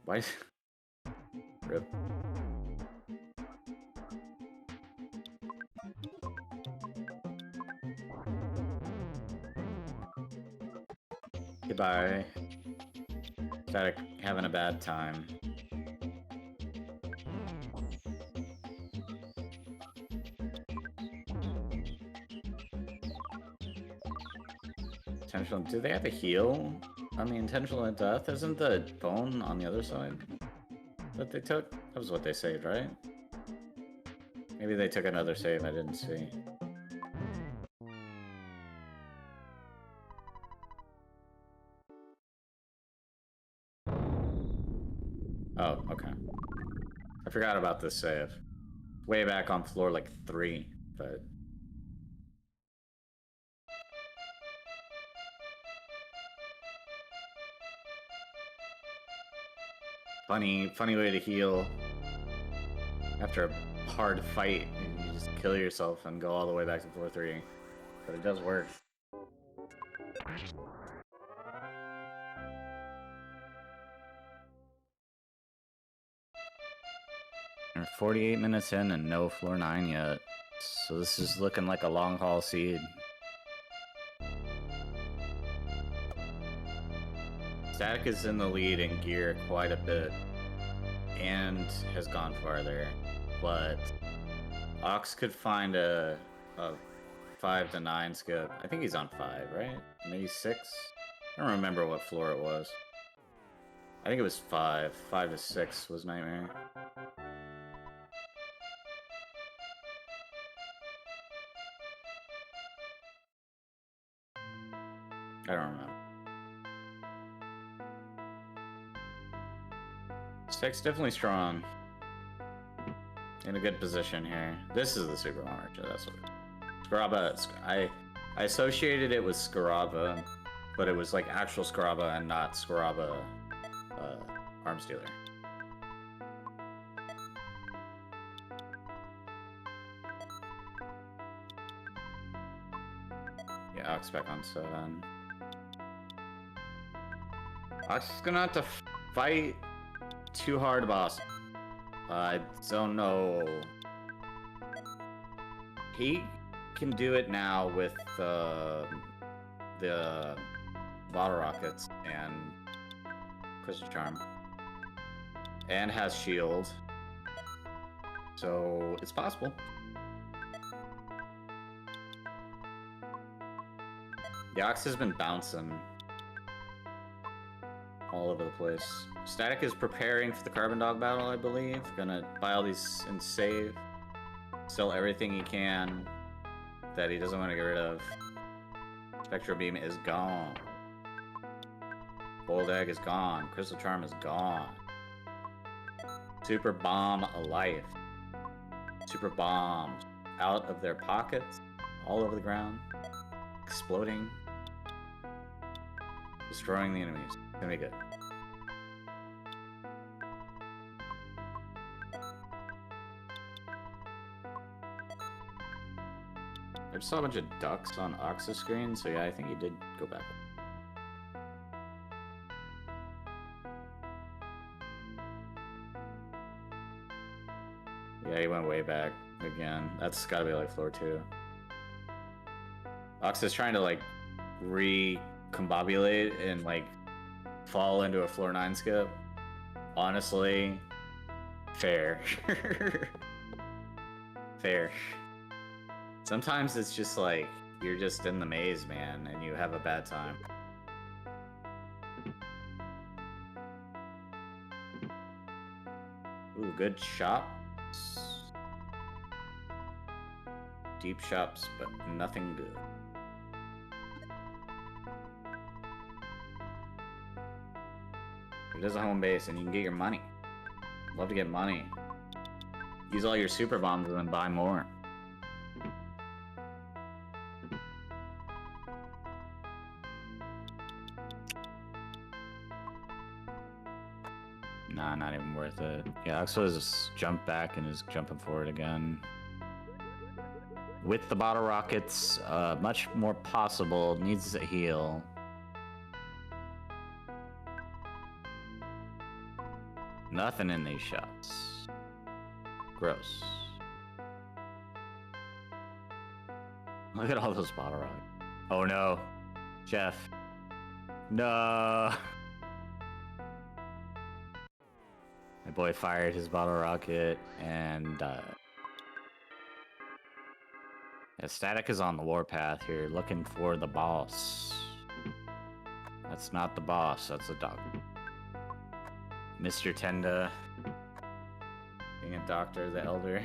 Why? Rip. Goodbye. Static having a bad time. Intentional. Do they have a heal on the intentional death? Isn't the bone on the other side that they took? That was what they saved, right? Maybe they took another save I didn't see. Oh, okay. I forgot about this save. Way back on floor like 3, but... Funny way to heal. After a hard fight, you just kill yourself and go all the way back to floor 3. But it does work. We're 48 minutes in and no floor 9 yet. So this is looking like a long haul seed. Static is in the lead in gear quite a bit and has gone farther, but Ox could find a 5 to 9 skip. I think he's on 5, right? Maybe 6? I don't remember what floor it was. I think it was 5. 5 to 6 was Nightmare. I don't remember. Static's definitely strong. In a good position here. This is the Super Archer, that's what it is. Scaraba, I associated it with Scaraba, but it was like actual Scaraba and not Scaraba Arms Dealer. Yeah, Ox back on 7. Ox is gonna have to fight too hard, boss. I don't know. He can do it now with the bottle rockets and Crystal Charm, and has shield, so it's possible. The Ox has been bouncing all over the place. Static is preparing for the Carbon Dog battle, I believe. Gonna buy all these and save. Sell everything he can that he doesn't want to get rid of. Spectral Beam is gone. Bold Egg is gone. Crystal Charm is gone. Super Bomb alive. Super Bombs out of their pockets, all over the ground, exploding, destroying the enemies. It's gonna be good. I just saw a bunch of ducks on Ox's screen, so yeah, I think he did go back. Yeah, he went way back again. That's gotta be like floor 2. Ox is trying to like recombobulate and like fall into a floor 9 skip. Honestly, fair. Fair. Sometimes it's just like, you're just in the maze, man, and you have a bad time. Ooh, good shops. Deep shops, but nothing good. It is a home base, and you can get your money. Love to get money. Use all your super bombs and then buy more. Nah, not even worth it. Yeah, Axel has just jumped back and is jumping forward again. With the bottle rockets, much more possible. Needs a heal. Nothing in these shots. Gross. Look at all those bottle rockets. Oh no. Jeff. No. My boy fired his bottle rocket and yeah, Static is on the warpath here looking for the boss. That's not the boss, that's the doctor. Mr. Tenda being a doctor, the elder.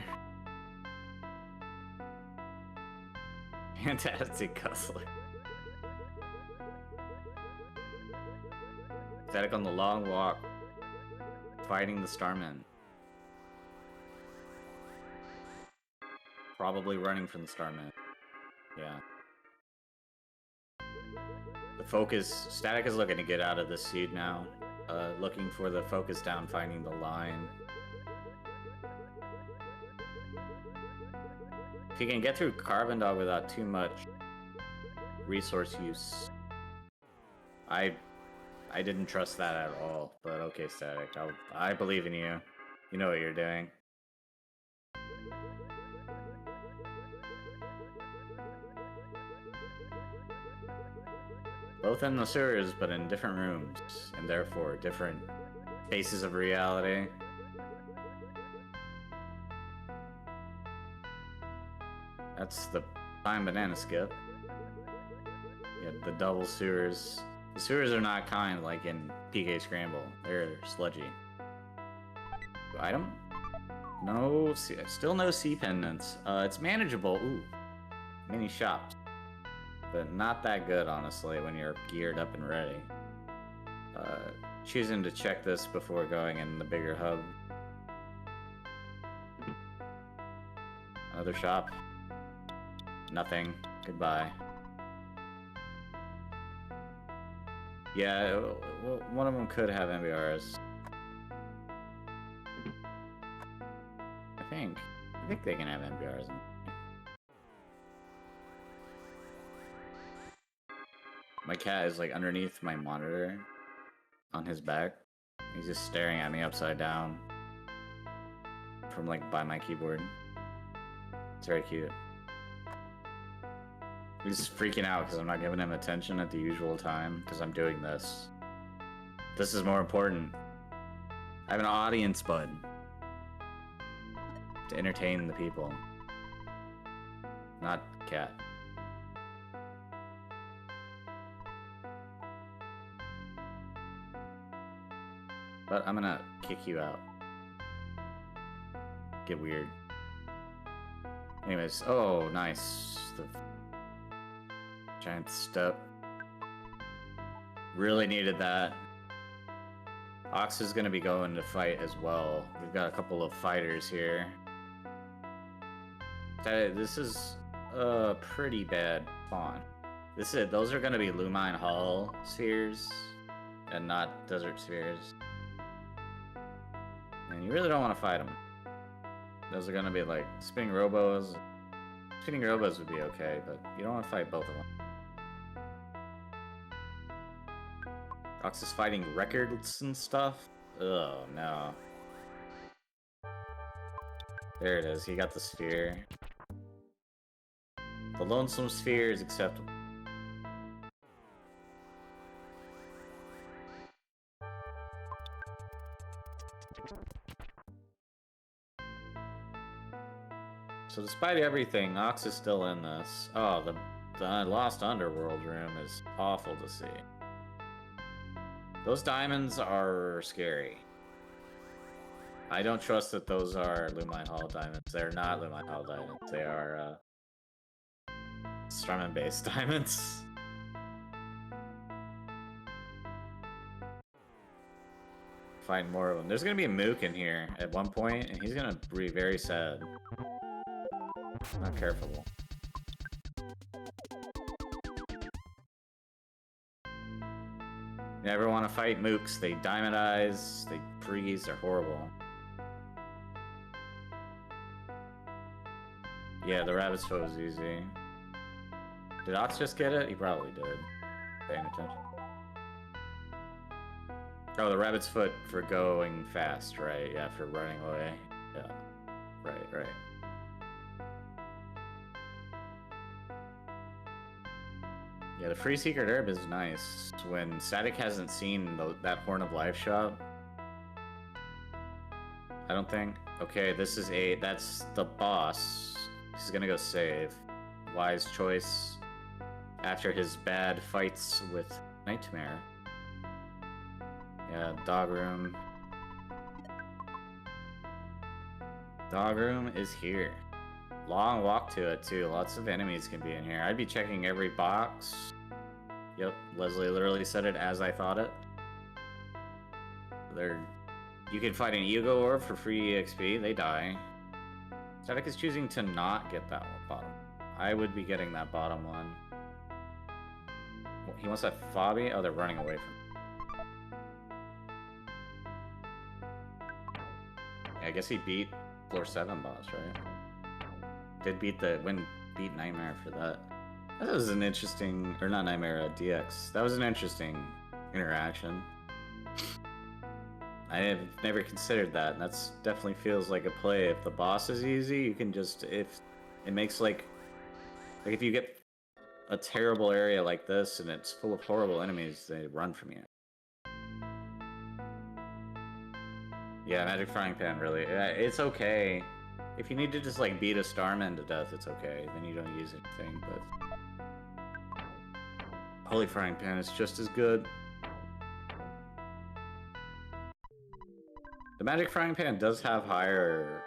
Fantastic Cussler. Static on the long walk, fighting the Starman. Probably running from the Starman. Yeah. The focus, Static is looking to get out of the seed now. Looking for the focus down, finding the line. If you can get through Carbon Dog without too much resource use. I didn't trust that at all, but okay, Static. I believe in you. You know what you're doing. Both in the sewers, but in different rooms, and therefore different spaces of reality. That's the time banana skip. Yeah, the double sewers. The sewers are not kind like in PK Scramble. They're sludgy. Item? No, still no sea pendants. It's manageable. Ooh, mini shops. But not that good, honestly, when you're geared up and ready. Choosing to check this before going in the bigger hub. Another shop. Nothing. Goodbye. Yeah, one of them could have MBRs. I think they can have MBRs. My cat is like underneath my monitor on his back. He's just staring at me upside down from like by my keyboard. It's very cute. He's freaking out because I'm not giving him attention at the usual time because I'm doing this. This is more important. I have an audience bud to entertain the people, not cat. But I'm gonna kick you out. Get weird. Anyways, oh, nice. The giant step. Really needed that. Ox is gonna be going to fight as well. We've got a couple of fighters here. This is a pretty bad spawn. Those are gonna be Lumine Hall spheres and not desert spheres. And you really don't want to fight them. Those are gonna be like spinning robos. Spinning robos would be okay, but you don't want to fight both of them. Ox is fighting records and stuff. Oh no. There it is. He got the sphere. The lonesome sphere is acceptable. So despite everything, Ox is still in this. Oh, the Lost Underworld room is awful to see. Those diamonds are scary. I don't trust that those are Lumine Hall diamonds. They're not Lumine Hall diamonds. They are, Strumming-based diamonds. Find more of them. There's gonna be a Mook in here at one point, and he's gonna be very sad. Not careful. Never want to fight Mooks. They diamondize, they freeze, they're horrible. Yeah, the rabbit's foe is easy. Did Ox just get it? He probably did. Paying attention. Oh, the rabbit's foot for going fast, right? Yeah, for running away. Yeah. Right. Yeah, the free secret herb is nice. When Static hasn't seen that Horn of Life shop. I don't think. Okay, that's the boss. He's gonna go save. Wise choice. After his bad fights with Nightmare. Yeah, dog room. Dog room is here. Long walk to it too. Lots of enemies can be in here. I'd be checking every box. Yep, Leslie literally said it as I thought it. You can fight an Ego Orb for free EXP. They die. Static is choosing to not get that bottom. I would be getting that bottom one. He wants that Fabi? Oh, they're running away from him. Yeah, I guess he beat floor 7 boss, right? Did beat Nightmare for that. That was an interesting, or not Nightmare, DX. That was an interesting interaction. I have never considered that, and that's definitely feels like a play. If the boss is easy, you can just, if it makes like if you get a terrible area like this and it's full of horrible enemies, they run from you. Yeah, Magic Frying Pan, really. It's okay. If you need to just, like, beat a Starman to death, it's okay. Then you don't use anything, but... Holy Frying Pan is just as good. The Magic Frying Pan does have higher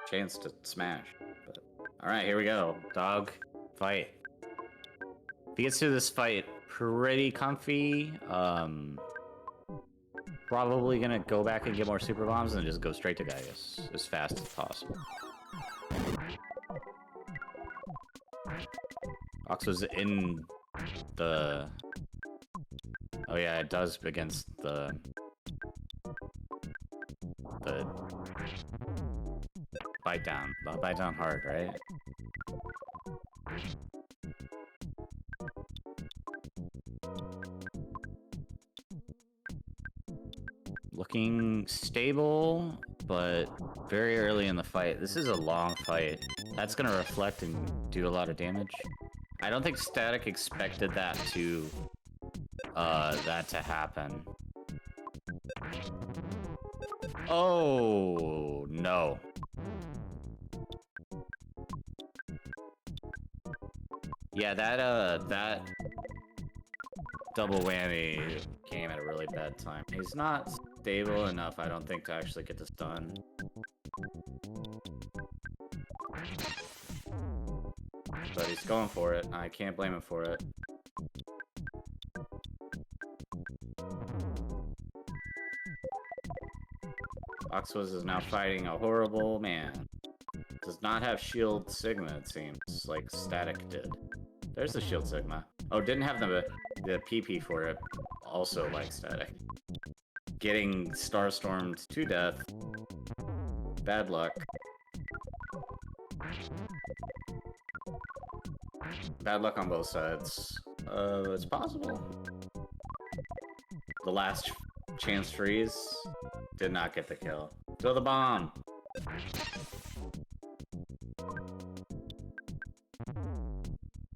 chance to smash, but... Alright, here we go. Dog fight. If he gets through this fight pretty comfy, probably gonna go back and get more super bombs and just go straight to Gaius as fast as possible. Ox was in the... Oh yeah, it does against the bite down. The bite down hard, right? Looking stable, but very early in the fight. This is a long fight. That's gonna reflect and do a lot of damage. I don't think Static expected that to happen. Oh no. Yeah, that double whammy came at a really bad time. He's not stable enough, I don't think, to actually get this done. But he's going for it. I can't blame him for it. Oxwaz is now fighting a horrible man. Does not have Shield Sigma, it seems, like Static did. There's the Shield Sigma. Oh, didn't have the PP for it, also like Static. Getting Starstormed to death. Bad luck. Bad luck on both sides. It's possible. The last chance freeze did not get the kill. Throw the bomb!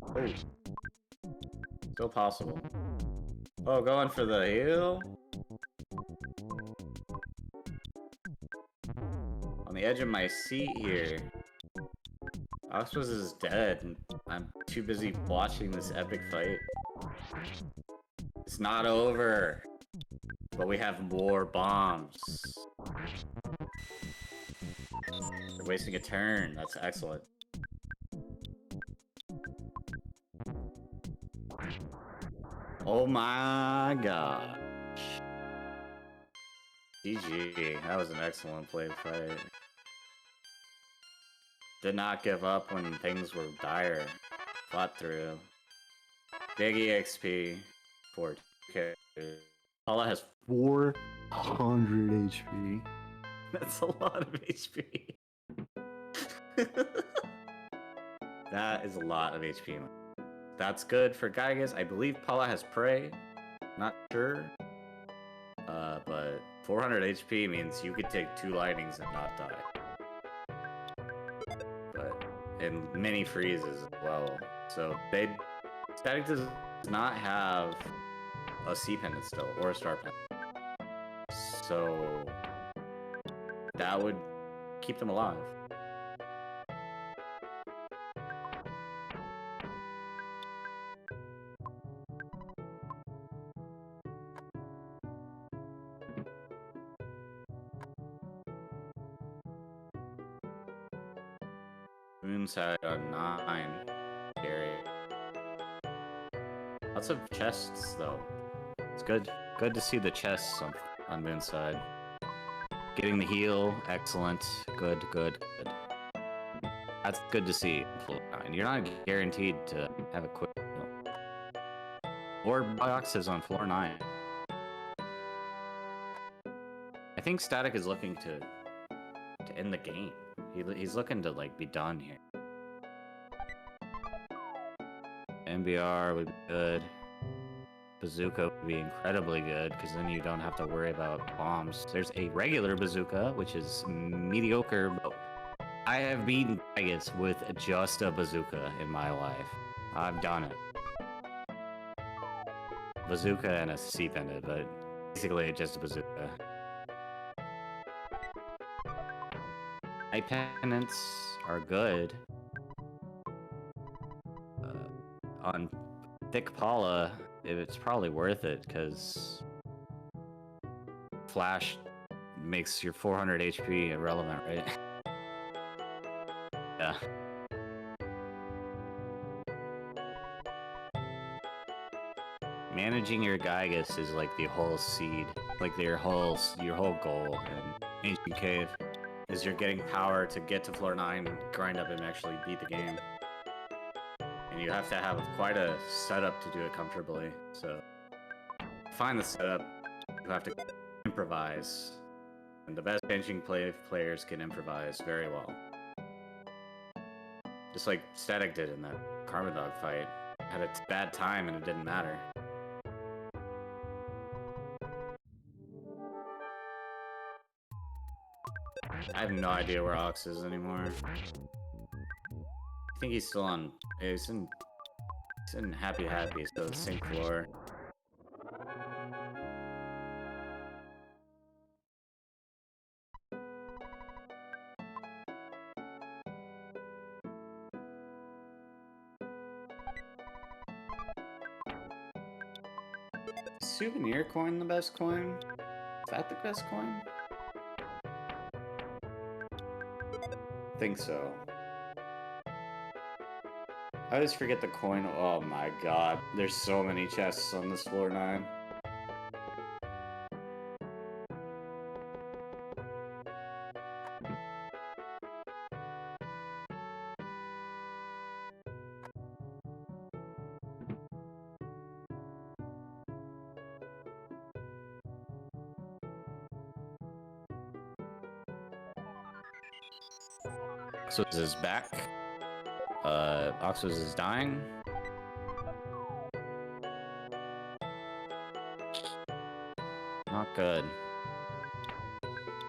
Oh. Still possible. Oh, going for the heal? On the edge of my seat here. Oxwaz is dead, and I'm too busy watching this epic fight. It's not over! But we have more bombs. They're wasting a turn. That's excellent. Oh my god. GG. That was an excellent play fight. Did not give up when things were dire. Fought through. Big EXP. 4K. Paula has 400 HP. That's a lot of HP. That is a lot of HP. That's good for Gygas. I believe Paula has Prey. Not sure. But 400 HP means you could take 2 lightnings and not die. But, and many freezes as well. So, Static does not have a C pendant still, or a star pendant. So, that would keep them alive. Moonside on 9. Scary. Lots of chests, though. It's good. Good to see the chests on Moonside. Getting the heal, excellent. Good, good, good. That's good to see. And you're not guaranteed to have a quick heal. Or boxes on floor 9. I think Static is looking to end the game. He's looking to, like, be done here. MBR would be good. Bazooka would be incredibly good, because then you don't have to worry about bombs. There's a regular bazooka, which is mediocre, but I have beaten Gygus with just a bazooka in my life. I've done it. Bazooka and a C pendant, but basically just a bazooka. My pendants are good. On Thick Paula, it's probably worth it, because Flash makes your 400 HP irrelevant, right? Yeah. Managing your Gygus is like the whole seed, like your whole goal in Ancient Cave, is you're getting power to get to floor 9, grind up, and actually beat the game. And you have to have quite a setup to do it comfortably. So find the setup. You have to improvise, and the best benching players can improvise very well. Just like Static did in that Karma Dog fight. Had a bad time and it didn't matter. I have no idea where Ox is anymore. I think he's still on. He's in Happy Happy, so the same floor. Souvenir coin the best coin? Is that the best coin? I think so. I always forget the coin. Oh my god. There's so many chests on this floor 9. Oxus is back. Oxus is dying. Not good.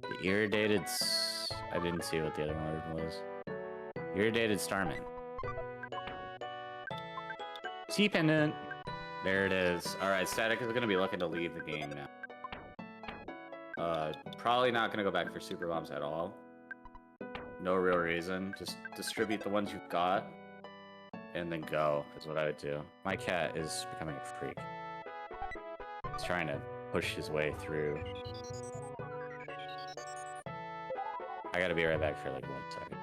The irritated... I didn't see what the other word was. Irritated Starman. C pendant. There it is. Alright, Static is going to be looking to leave the game now. Probably not going to go back for super bombs at all. No real reason. Just distribute the ones you've got, and then go, is what I would do. My cat is becoming a freak. He's trying to push his way through. I gotta be right back for like 1 second.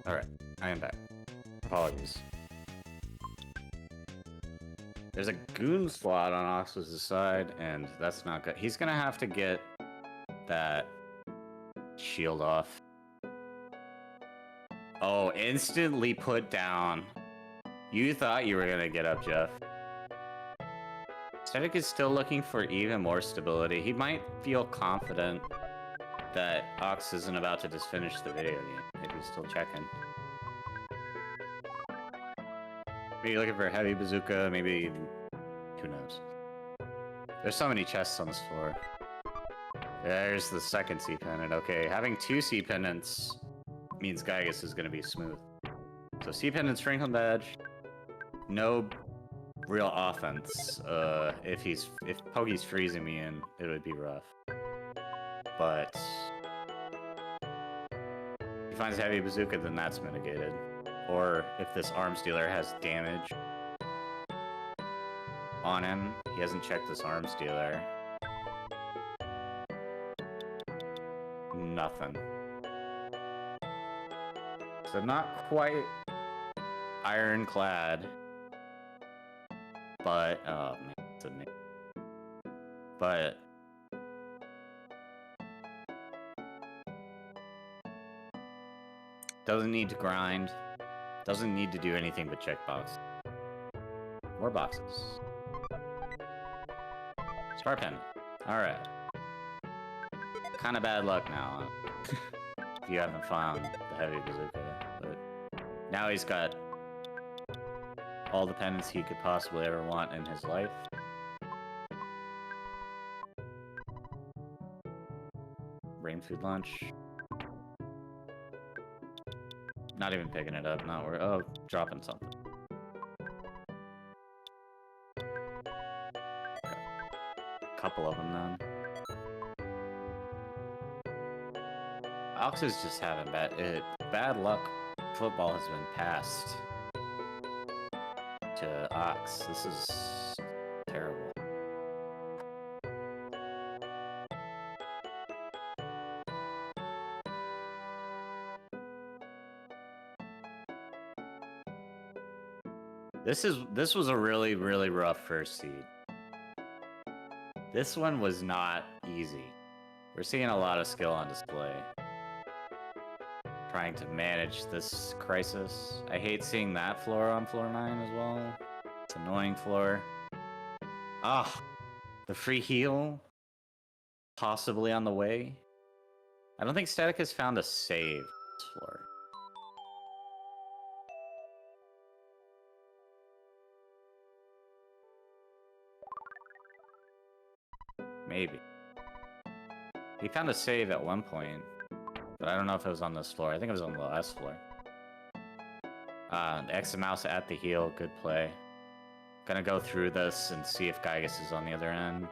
Alright, I am back. Apologies. There's a goon slot on Oxus' side, and that's not good. He's gonna have to get that shield off. Oh, instantly put down. You thought you were gonna get up, Jeff. Static is still looking for even more stability. He might feel confident that Ox isn't about to just finish the video game. Maybe he's still checking. Maybe looking for a heavy bazooka, maybe... who knows? There's so many chests on this floor. There's the second C pendant. Okay, having 2 C pendants means Gygus is going to be smooth. So C pendant, Franklin badge. No real offense. If Pokey's freezing me in, it would be rough. But if he finds a heavy bazooka, then that's mitigated. Or if this arms dealer has damage on him, he hasn't checked this arms dealer. Nothing. So not quite ironclad, but oh man, it's amazing. But doesn't need to grind. Doesn't need to do anything but check box. More boxes. Star Pen. Alright. Kind of bad luck now, huh? If you haven't found the heavy bazooka. But now he's got all the pendants he could possibly ever want in his life. Brain food lunch. Not even picking it up, not worried. Oh, dropping something. Okay. Couple of them then. Ox is just having bad luck. Football has been passed to Ox. This is terrible. This was a really, really rough first seed. This one was not easy. We're seeing a lot of skill on display. Trying to manage this crisis. I hate seeing that floor on floor 9 as well. It's an annoying floor. Ah, the free heal. Possibly on the way. I don't think Static has found a save this floor. Maybe. He found a save at one point, but I don't know if it was on this floor. I think it was on the last floor. The X mouse at the heel, good play. Gonna go through this and see if Gygus is on the other end.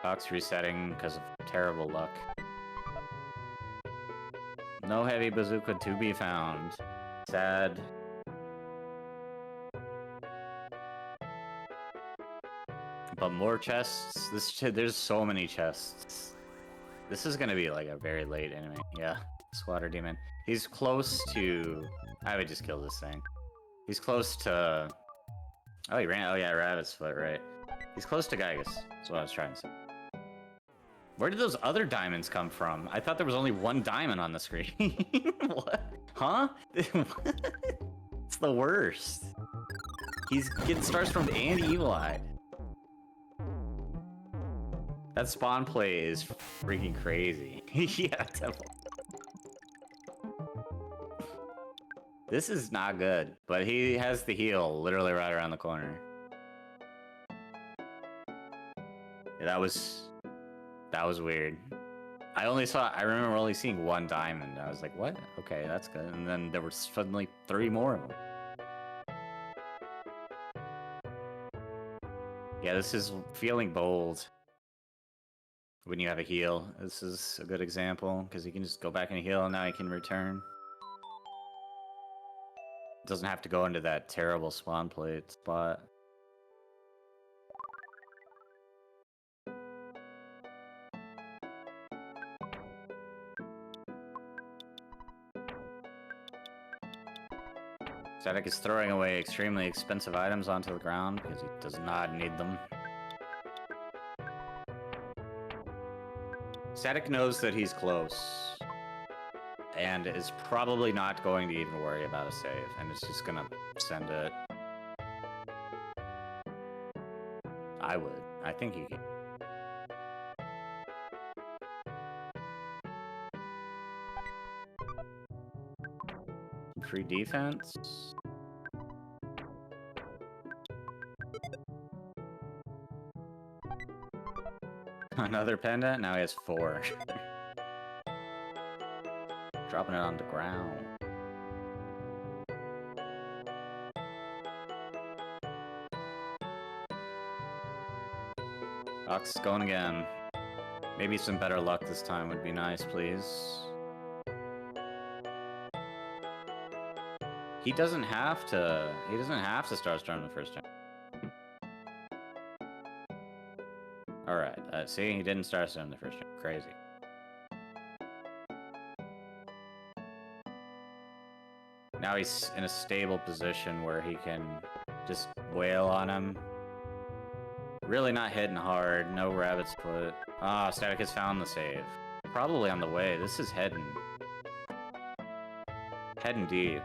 Box resetting because of terrible luck. No heavy bazooka to be found. Sad. But more chests. There's so many chests. This is gonna be like a very late enemy. Yeah, Squatter Demon. He's close to... I would just kill this thing. He's close to... Oh, he ran... Oh yeah, Rabbit's Foot, right. He's close to Gygus. That's what I was trying to say. Where did those other diamonds come from? I thought there was only one diamond on the screen. What? Huh? It's the worst. He's getting stars from and Evil-Eyed. That spawn play is freaking crazy. Yeah, Temple. This is not good, but he has the heal literally right around the corner. Yeah, that was weird. I remember only seeing one diamond. I was like, what? Okay, that's good. And then there were suddenly 3 more of them. Yeah, this is feeling bold. When you have a heal, this is a good example, because you can just go back and heal, and now you can return. Doesn't have to go into that terrible spawn plate spot. Static is throwing away extremely expensive items onto the ground, because he does not need them. Static knows that he's close, and is probably not going to even worry about a save, and is just gonna send it. I would. I think he can. Free defense. Another pendant? Now he has 4. Dropping it on the ground. Ox going again. Maybe some better luck this time would be nice, please. He doesn't have to start storming the first turn. Alright, see, he didn't start storming the first turn. Crazy. Now he's in a stable position where he can just wail on him. Really not hitting hard, no Rabbit's Foot. Ah, Static has found the save. Probably on the way. This is heading. Heading deep.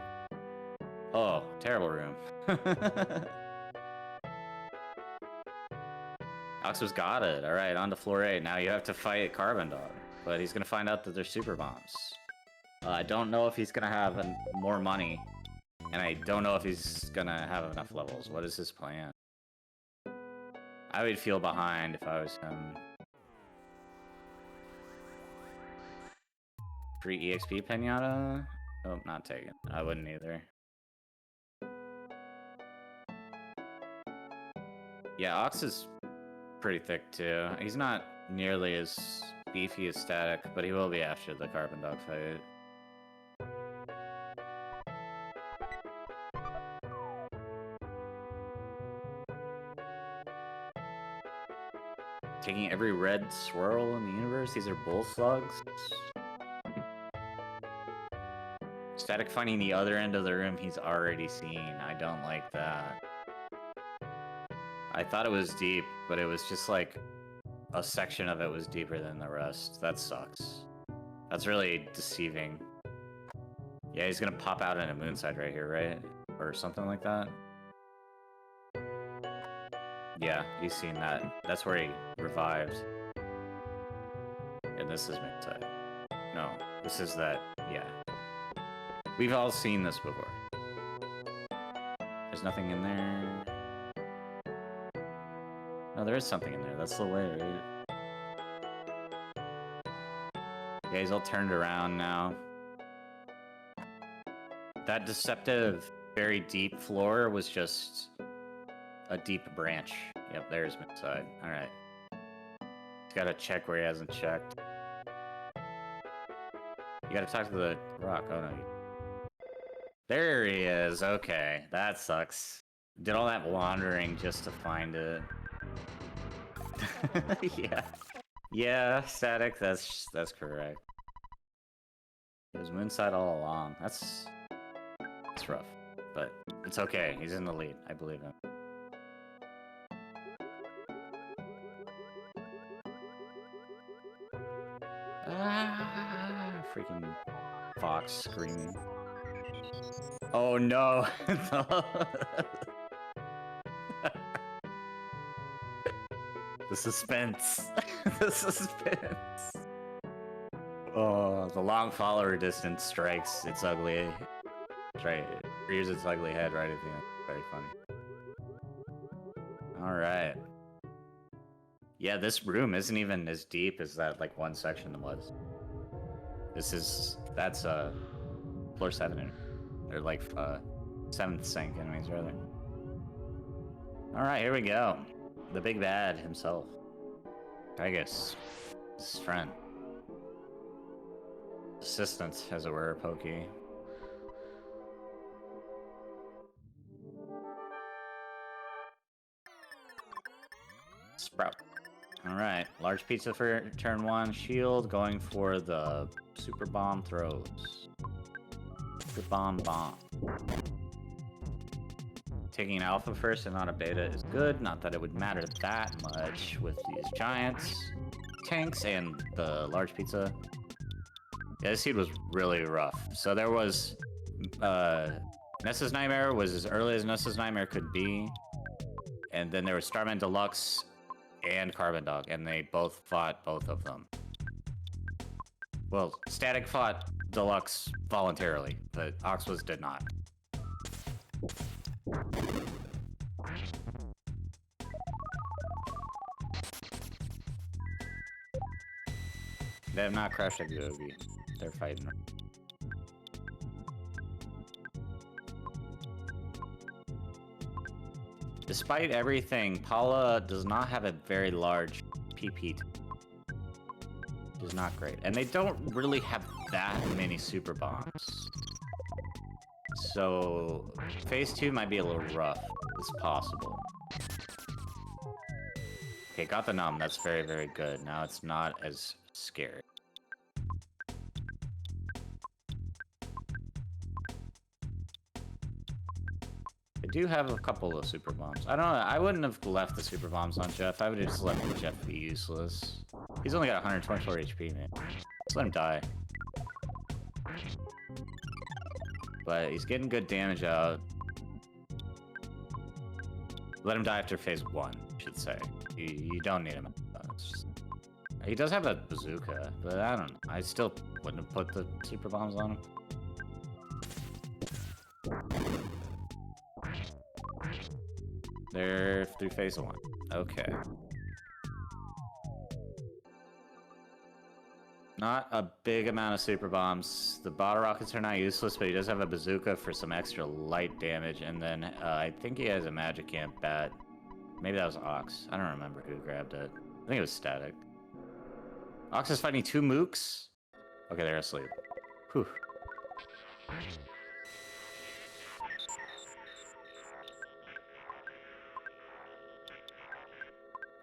Oh, terrible room. Oxus got it. Alright, on to floor 8. Now you have to fight Carbon Dog. But he's gonna find out that there's super bombs. I don't know if he's gonna have more money. And I don't know if he's gonna have enough levels. What is his plan? I would feel behind if I was him. Free EXP Pinata? Oh, not taken. I wouldn't either. Yeah, Ox is pretty thick too. He's not nearly as beefy as Static, but he will be after the Carbon Dog fight. Taking every red swirl in the universe? These are bull slugs? Static finding the other end of the room he's already seen. I don't like that. I thought it was deep, but it was just like a section of it was deeper than the rest. That sucks. That's really deceiving. Yeah, he's gonna pop out in a moonside right here, right? Or something like that. Yeah, you've seen that. That's where he revived. And this is moonside. No, this is that, yeah. We've all seen this before. There's nothing in there. No, there is something in there. That's the way, right? Yeah, he's all turned around now. That deceptive, very deep floor was just a deep branch. Yep, there's midside. Alright. He's gotta check where he hasn't checked. You gotta talk to the rock. Oh no. There he is. Okay, that sucks. Did all that wandering just to find it. Yeah. Yeah, Static, that's correct. It was moonside all along. That's rough. But it's okay. He's in the lead. I believe him. Ah, freaking fox screaming. Oh no! The suspense. The suspense. Oh, the long follower distance strikes its ugly. Right, it rears its ugly head right at the end. Very funny. Alright. Yeah, this room isn't even as deep as that, like, one section was. That's, floor 7. Or, like, 7th sync enemies, rather. Alright, here we go. The big bad himself. Pegasus. His friend. Assistant, as it were, Pokey. Sprout. Alright, large pizza for turn 1. Shield going for the super bomb throws. Super bomb. Taking alpha first and not a beta is good. Not that it would matter that much with these giants, tanks, and the large pizza. Yeah, this seed was really rough. So there was Nessa's Nightmare was as early as Nessa's Nightmare could be. And then there was Starman Deluxe and Carbon Dog, and they both fought both of them. Well, Static fought Deluxe voluntarily, but Oxwas did not. They have not crashed a Gogi. They're fighting. Despite everything, Paula does not have a very large PP. Which is not great. And they don't really have that many super bombs. So, phase 2 might be a little rough. It's possible. Okay, got the numb. That's very, very good. Now it's not as scary. I do have a couple of super bombs. I don't know. I wouldn't have left the super bombs on Jeff. I would have just let Jeff be useless. He's only got 124 HP, man. Just let him die. But he's getting good damage out. Let him die after phase 1, I should say. You don't need him. He does have a bazooka, but I don't know. I still wouldn't have put the super bombs on him. They're through phase 1. Okay. Not a big amount of super bombs. The bottle rockets are not useless, but he does have a bazooka for some extra light damage, and then I think he has a magic camp bat. Maybe that was Ox. I don't remember who grabbed it. I think it was Static. Ox is fighting 2 mooks? Okay, they're asleep. Whew.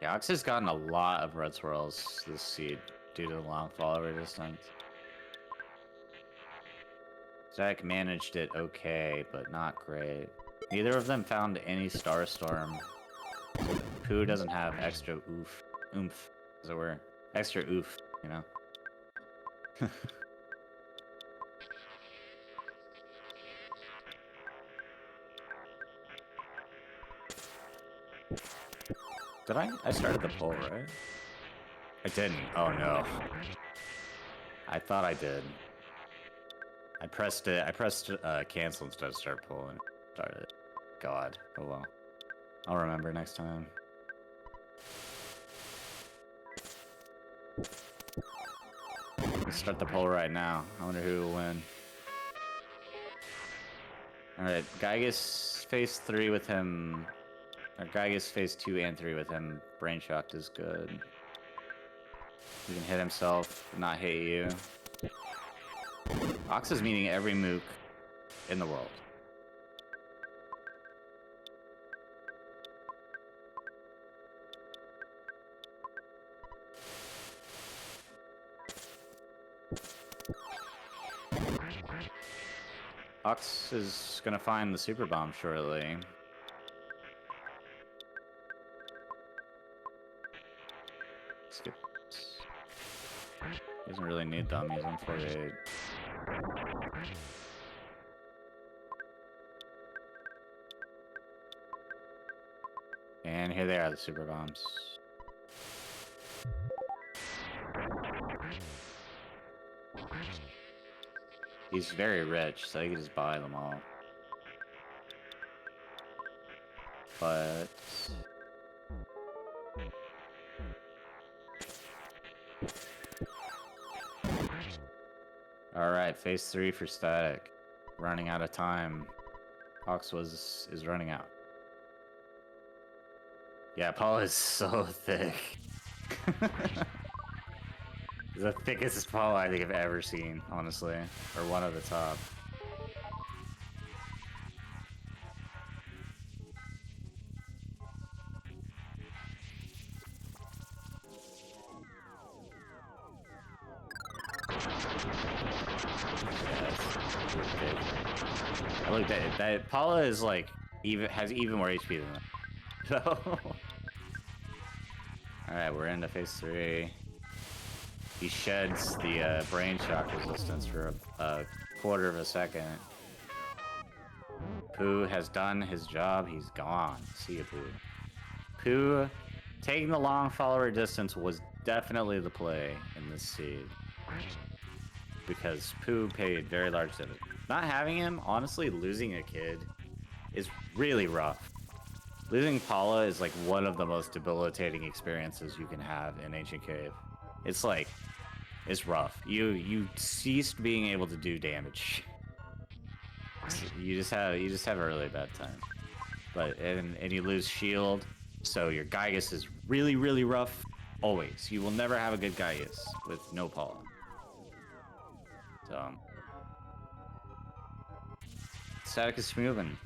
Yeah, Ox has gotten a lot of red swirls this seed due to the long follower distance. Zach managed it okay, but not great. Neither of them found any Star Storm. So Pooh doesn't have extra oomph, as it were. Extra oof, you know? Did I started the poll, right? I didn't. Oh no. I thought I did. I pressed it. I pressed cancel instead of start poll and started it. God. Oh well. I'll remember next time. Let's start the poll right now. I wonder who will win. Alright, Gygus phase 3 with him. Or Gygus phase 2 and 3 with him. Brain shocked is good. He can hit himself, not hit you. Ox is meeting every mook in the world. Ox is gonna find the super bomb shortly. Skip. He doesn't really need them, he's on 48. And here they are, the super bombs. He's very rich, so he can just buy them all. But... Alright, phase 3 for Static. Running out of time. Ox is running out. Yeah, Paul is so thick. The thickest Paul I think I've ever seen, honestly. Or one of the top. I looked at it. That Paula is like has even more HP than that. So alright, we're into phase 3. He sheds the brain shock resistance for a quarter of a second. Pooh has done his job, he's gone. See ya, Pooh. Pooh taking the long follower distance was definitely the play in this seed. Because Pooh paid very large dividends. Not having him, honestly, losing a kid is really rough. Losing Paula is like one of the most debilitating experiences you can have in Ancient Cave. It's like, it's rough. You ceased being able to do damage. You just have a really bad time. But and you lose shield, so your Gygus is really, really rough. Always. You will never have a good Gygus with no Paula. So Static is moving.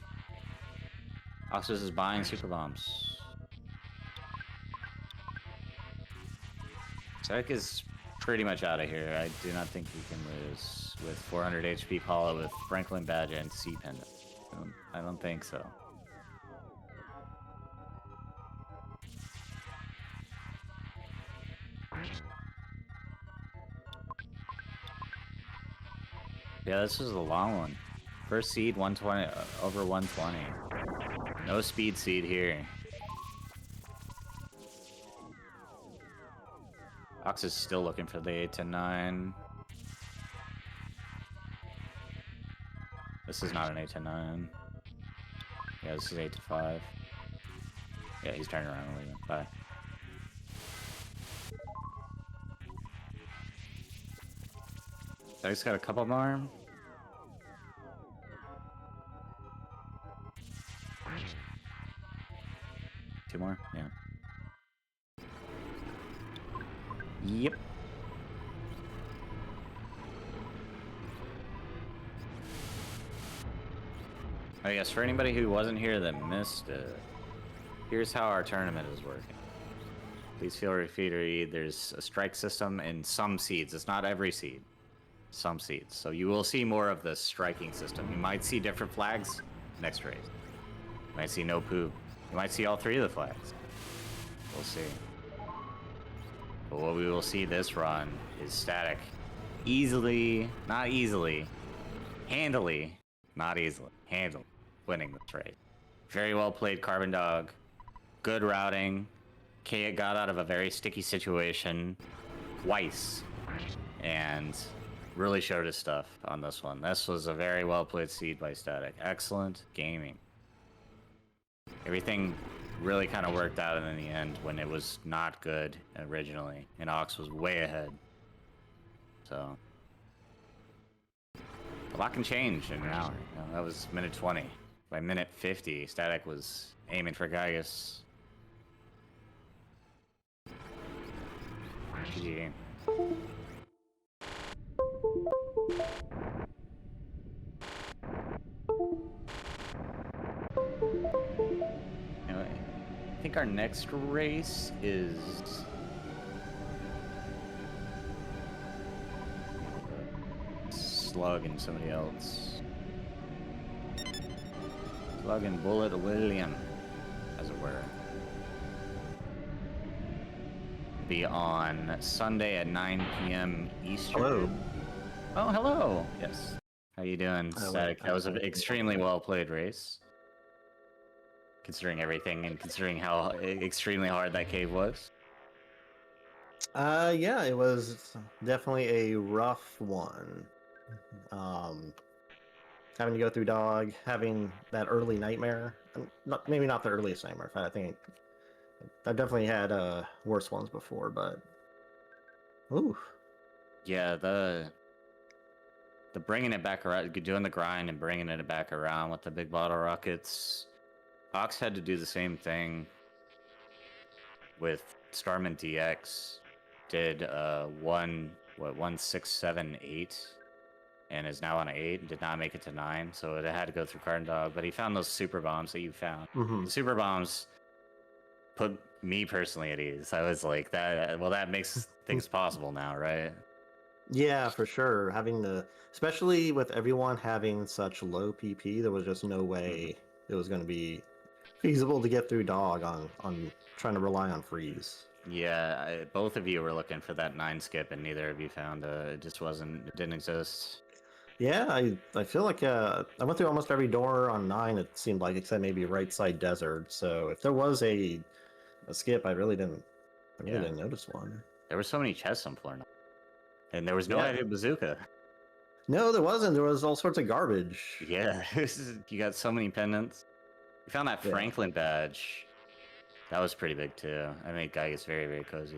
Oxus is buying super bombs. Static is pretty much out of here. I do not think he can lose with 400 HP Paula with Franklin Badge and C Pendant. I don't think so. Yeah, this was a long one. First seed 120 over 120. No speed seed here. Ox is still looking for the 8 to 9. This is not an 8 to 9. Yeah, this is 8 to 5. Yeah, he's turning around and leaving. Bye. I just got a couple more. Two more? Yeah. Yep. I guess for anybody who wasn't here that missed it, here's how our tournament is working. Please feel free to read. There's a strike system in some seeds. It's not every seed. Some seeds. So you will see more of the striking system. You might see different flags next race. You might see no poo. You might see all three of the flags. We'll see. But what we will see this run is Static easily, not easily, handily, not easily, handily winning this race. Very well played, Carbon Dog. Good routing. K got out of a very sticky situation twice and really showed his stuff on this one. This was a very well played seed by Static. Excellent gaming. Everything really kind of worked out in the end when it was not good originally, and Ox was way ahead. So a lot can change in an hour. You know, that was minute 20. By minute 50, Static was aiming for Gaius. GG game. Anyway, I think our next race is Slug and somebody else. Slug and Bullet William, as it were. Be on Sunday at 9 p.m. Eastern. Hello. Oh, hello. Yes. How you doing, Static? That was an extremely well played race, considering everything and considering how extremely hard that cave was. Yeah, it was definitely a rough one. Having to go through dog, having that early nightmare. Maybe not the earliest nightmare. I think I've definitely had worse ones before, but ooh. Yeah, the bringing it back around, doing the grind and bringing it back around with the big bottle rockets. Ox had to do the same thing with Starman DX. Did 1678 and is now on 8 and did not make it to 9, so it had to go through Card Dog, but he found those super bombs that you found. Mm-hmm. The super bombs put me personally at ease. I was like, that makes things possible now, right? Yeah, for sure. Especially with everyone having such low PP, there was just no way it was going to be feasible to get through dog on trying to rely on freeze. Yeah, both of you were looking for that 9 skip, and neither of you found it. It didn't exist. Yeah, I feel like I went through almost every door on 9, it seemed like, except maybe right side desert. So if there was a skip, I really didn't notice one. There were so many chests on floor 9. And there was no heavy bazooka. No, there wasn't. There was all sorts of garbage. Yeah, you got so many pendants. You found that Franklin badge. That was pretty big too. I made Gaius very, very cozy.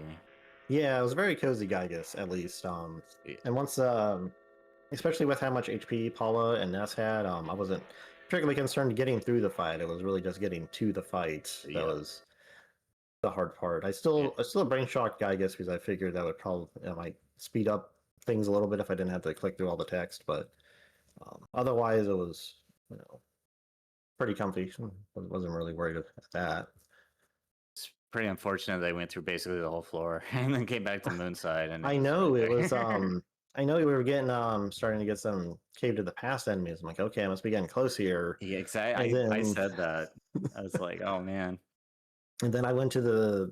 Yeah, it was a very cozy Gaius, at least. And once, especially with how much HP Paula and Ness had, I wasn't particularly concerned getting through the fight. It was really just getting to the fight that was the hard part. I still brain shocked Gaius because I figured that would probably might speed up things a little bit if I didn't have to click through all the text, but otherwise it was pretty comfy. Wasn't really worried about that. It's pretty unfortunate they went through basically the whole floor and then came back to Moonside. And I know it was. I know we were getting starting to get some Cave to the Past enemies. I'm like, okay, I must be getting close here. Yeah, exactly. I said that. I was like, oh man. And then I went to the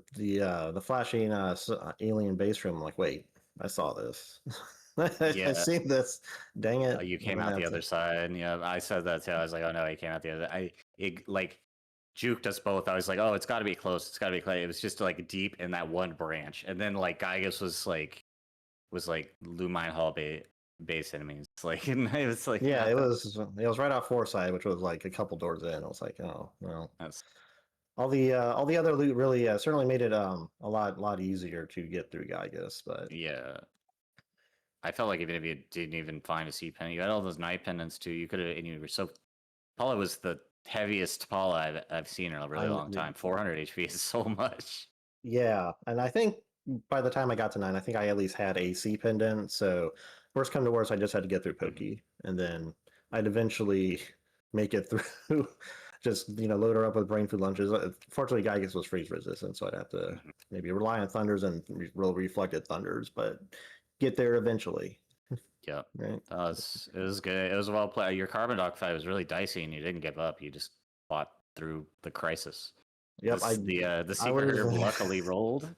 flashing alien base room. I'm like, wait, I saw this. I've seen this. Dang it! You came out the other side. Yeah, I said that too. I was like, oh no, he came out the other. juked us both. I was like, oh, it's got to be close. It's got to be close. It was just like deep in that one branch, and then like Gygus was like Lumine Hall base enemies. Like, and it was like, Yeah, it was right off Foresight, which was like a couple doors in. I was like, oh well. that's All the other loot really certainly made it a lot easier to get through Gygus, but yeah. I felt like even if you didn't even find a C pen, you had all those night pendants too. You could have, and you were so. Paula was the heaviest Paula I've seen in a really long time. 400 HP is so much. yeah, and I think by the time I got to 9, I think I at least had a C pendant. So worst come to worst, I just had to get through Pokey, and then I'd eventually make it through. Just load her up with brain food lunches. Fortunately, Gygus was freeze resistant, so I'd have to maybe rely on thunders and real reflected thunders, but get there eventually. Yep. Right. It was good. It was well played. Your Carbon Dog fight was really dicey, and you didn't give up. You just fought through the crisis. Yep. The secret herb luckily rolled.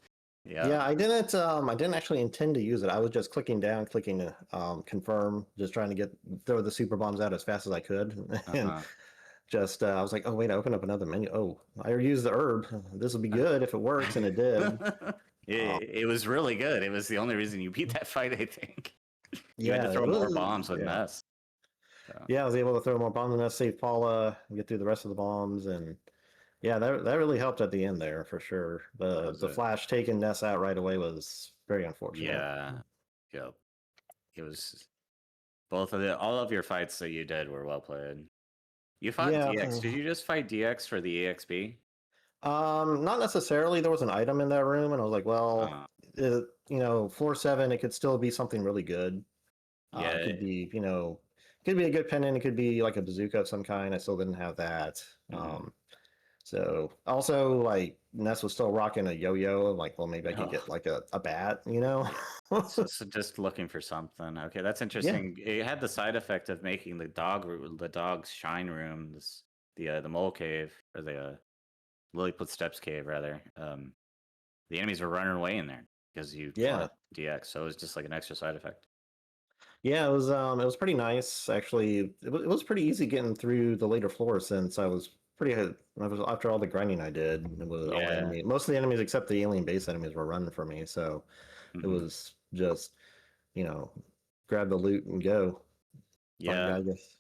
Yeah. Yeah, I didn't actually intend to use it. I was just clicking down, clicking to confirm, just trying to throw the super bombs out as fast as I could, and just I was like, oh wait, I opened up another menu. Oh, I used the herb. This will be good if it works, and it did. It was really good. It was the only reason you beat that fight, I think. You had to Yeah, throw more bombs with Ness. So. Yeah, I was able to throw more bombs than Ness, save Paula, get through the rest of the bombs, and yeah, that really helped at the end there for sure. The flash taking Ness out right away was very unfortunate. Yeah, yep. It was all of your fights that you did were well played. You fought DX. Did you just fight DX for the EXP? Not necessarily. There was an item in that room, and I was like, well, floor 7, it could still be something really good. Yeah, it could be, could be a good pendant. It could be like a bazooka of some kind. I still didn't have that. So also like Ness was still rocking a yo-yo. I'm like, well, maybe I could get like a bat, so just looking for something. Okay, that's interesting. Yeah. It had the side effect of making the dog's shine room, the mole cave, or the Lilliput Steps cave rather. The enemies were running away in there because you fought DX, so it was just like an extra side effect. Yeah, it was pretty nice actually. It was pretty easy getting through the later floors since I was after all the grinding I did. It was most of the enemies except the alien base enemies were running for me, so it was just grab the loot and go. Yeah, I guess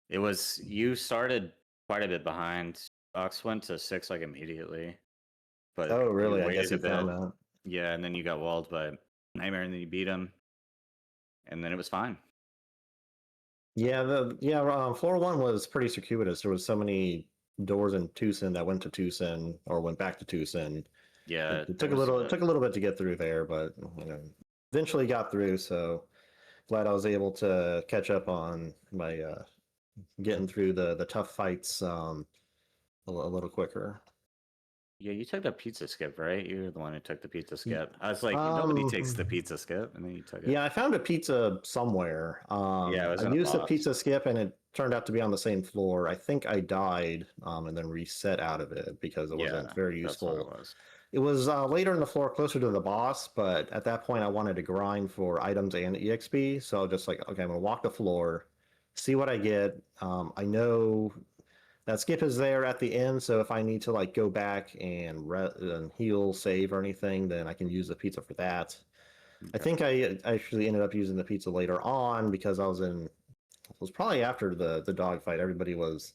it was. You started quite a bit behind. Ox went to 6 like immediately, but oh really? I guess you found that. Yeah, and then you got walled by Nightmare, and then you beat him, and then it was fine. Yeah, floor 1 was pretty circuitous. There was so many doors in Tucson that went to Tucson or went back to Tucson. Yeah, it took a little bit to get through there, but eventually got through. So glad I was able to catch up on my getting through the tough fights a little quicker. Yeah, you took the pizza skip, right? You were the one who took the pizza skip. I was like, nobody takes the pizza skip, and then you took it. Yeah, I found a pizza somewhere. I used the pizza skip, and it turned out to be on the same floor. I think I died and then reset out of it because it wasn't very useful. That's what it was. It was later in the floor, closer to the boss, but at that point, I wanted to grind for items and EXP. So I was just like, okay, I'm gonna walk the floor, see what I get. I know that skip is there at the end, so if I need to like go back and heal, save, or anything, then I can use the pizza for that. Okay. I think I actually ended up using the pizza later on because it was probably after the dog fight. Everybody was.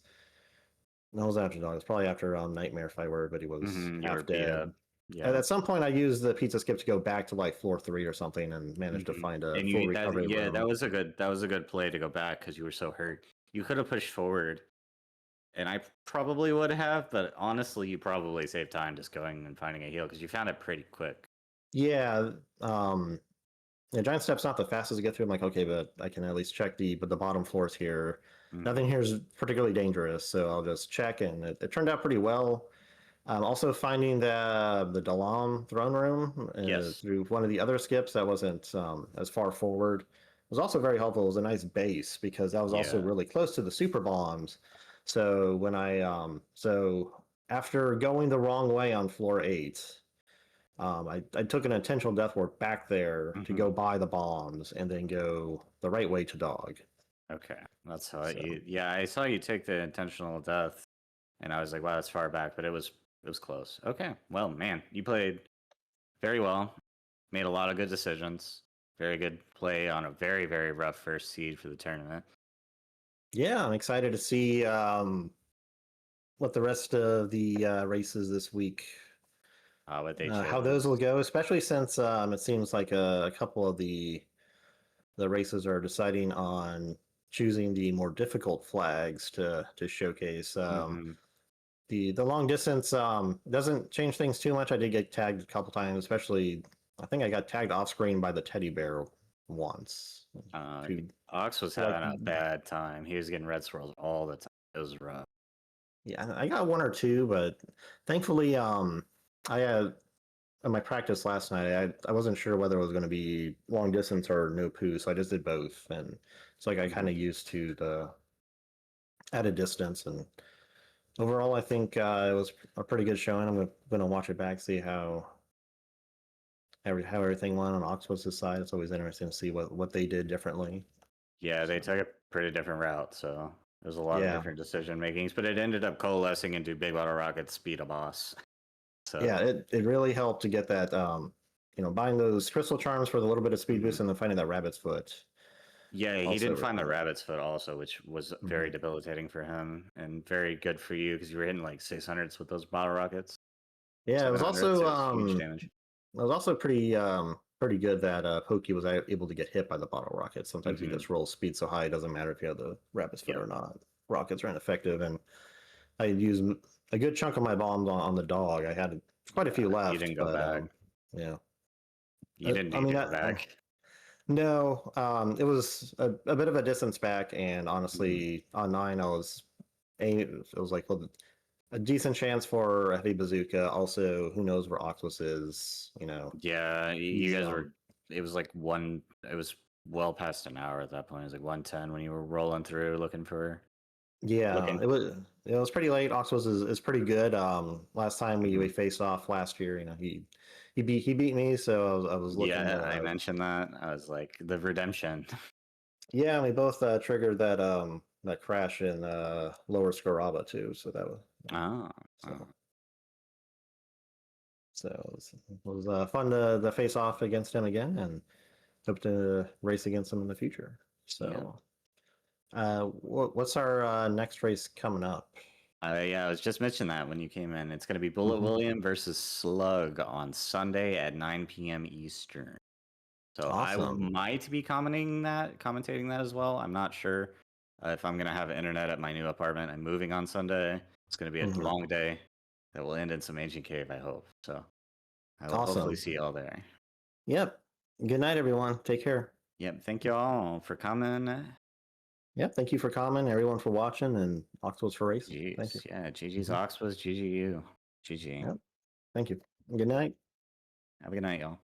No, it was after dog. It was probably after Nightmare fight where everybody was half dead. Yeah. And at some point, I used the pizza skip to go back to like floor 3 or something, and managed to find a full recovery. Yeah, that was a good play to go back because you were so hurt. You could have pushed forward. And I probably would have, but honestly, you probably saved time just going and finding a heal because you found it pretty quick. Yeah, Giant Step's not the fastest to get through. I'm like, okay, but I can at least check the bottom floors here. Nothing here is particularly dangerous, so I'll just check, and it turned out pretty well. Also finding the Dalam throne room through one of the other skips that wasn't as far forward was also very helpful. It was a nice base because that was also really close to the super bombs. So when after going the wrong way on floor 8, I took an intentional death warp back there to go buy the bombs and then go the right way to dog. Okay, that's how I saw you take the intentional death and I was like, wow, that's far back, but it was close. Okay, well, man, you played very well, made a lot of good decisions, very good play on a very very rough first seed for the tournament. Yeah, I'm excited to see what the rest of the races this week, What they how those will chose. go, especially since it seems like a couple of the races are deciding on choosing the more difficult flags to showcase. Hmm. The long distance doesn't change things too much. I did get tagged a couple times, especially I think I got tagged off screen by the teddy bear once. To, Ox was to like having a bad time. He was getting red swirls all the time. It was rough. yeah, I got one or two, but thankfully I had in my practice last night, I wasn't sure whether it was going to be long distance or no poo, so I just did both, and so I got kind Hmm. of used to the at a distance. And overall, I think it was a pretty good showing. I'm going to watch it back, see how everything went on Oxford's side. It's always interesting to see what they did differently. Yeah, they So, took a pretty different route, so there's a lot of yeah, different decision makings, but it ended up coalescing into Big Bottle Rocket's Speed a Boss. So yeah, it really helped to get that buying those crystal charms for the little bit of speed mhm. boost and then finding that rabbit's foot. Yeah, he Also, didn't find the rabbit's foot also, which was very mhm. debilitating for him and very good for you because you were hitting like 600s with those bottle rockets. Yeah, 700s, it was huge damage. it was also pretty good that Pokey was able to get hit by the bottle rocket. Sometimes he Hmm. just rolls speed so high it doesn't matter if you have the rabbit's foot Yep. or not. Rockets are ineffective, and I used a good chunk of my bombs on the dog. I had quite a Yeah, few you left, didn't go but back. yeah. You didn't I need mean, to go back. no, it was a bit of a distance back, and Hmm. honestly, on 9, it was like, well, a decent chance for a heavy bazooka. Also, who knows where Octopus is? Yeah, you He's guys were. It was like one. It was well past an hour at that point. It was like 110 when you were rolling through looking for yeah, looking. it was pretty late. Octopus is pretty good. Last time we Mhm. faced off last year, he beat me, so I was looking Yeah, I to mentioned that. I was like the redemption. yeah, we both triggered that crash in Lower Scaraba too. So that was Oh, so oh, so it was fun to face off against him again, and hope to race against him in the future. yeah. So, what's our next race coming up? Yeah, I was just mentioning that when you came in. It's going to be Bullet Hmm. William versus Slug on Sunday at 9 p.m. Eastern. So Awesome. might be commentating that as well. I'm not sure if I'm going to have internet at my new apartment. I'm moving on Sunday. It's going to be a Hmm. long day that will end in some ancient cave, I hope. So I will hopefully Awesome. see y'all there. Yep. Good night, everyone. Take care. Yep. Thank you all for coming. Yep. Thank you for coming, everyone for watching, and Octopus for racing. Thank you. Jeez. Yeah. GG's Hmm. Ox was GGU. GG. Yep. Thank you. Good night. Have a good night, y'all.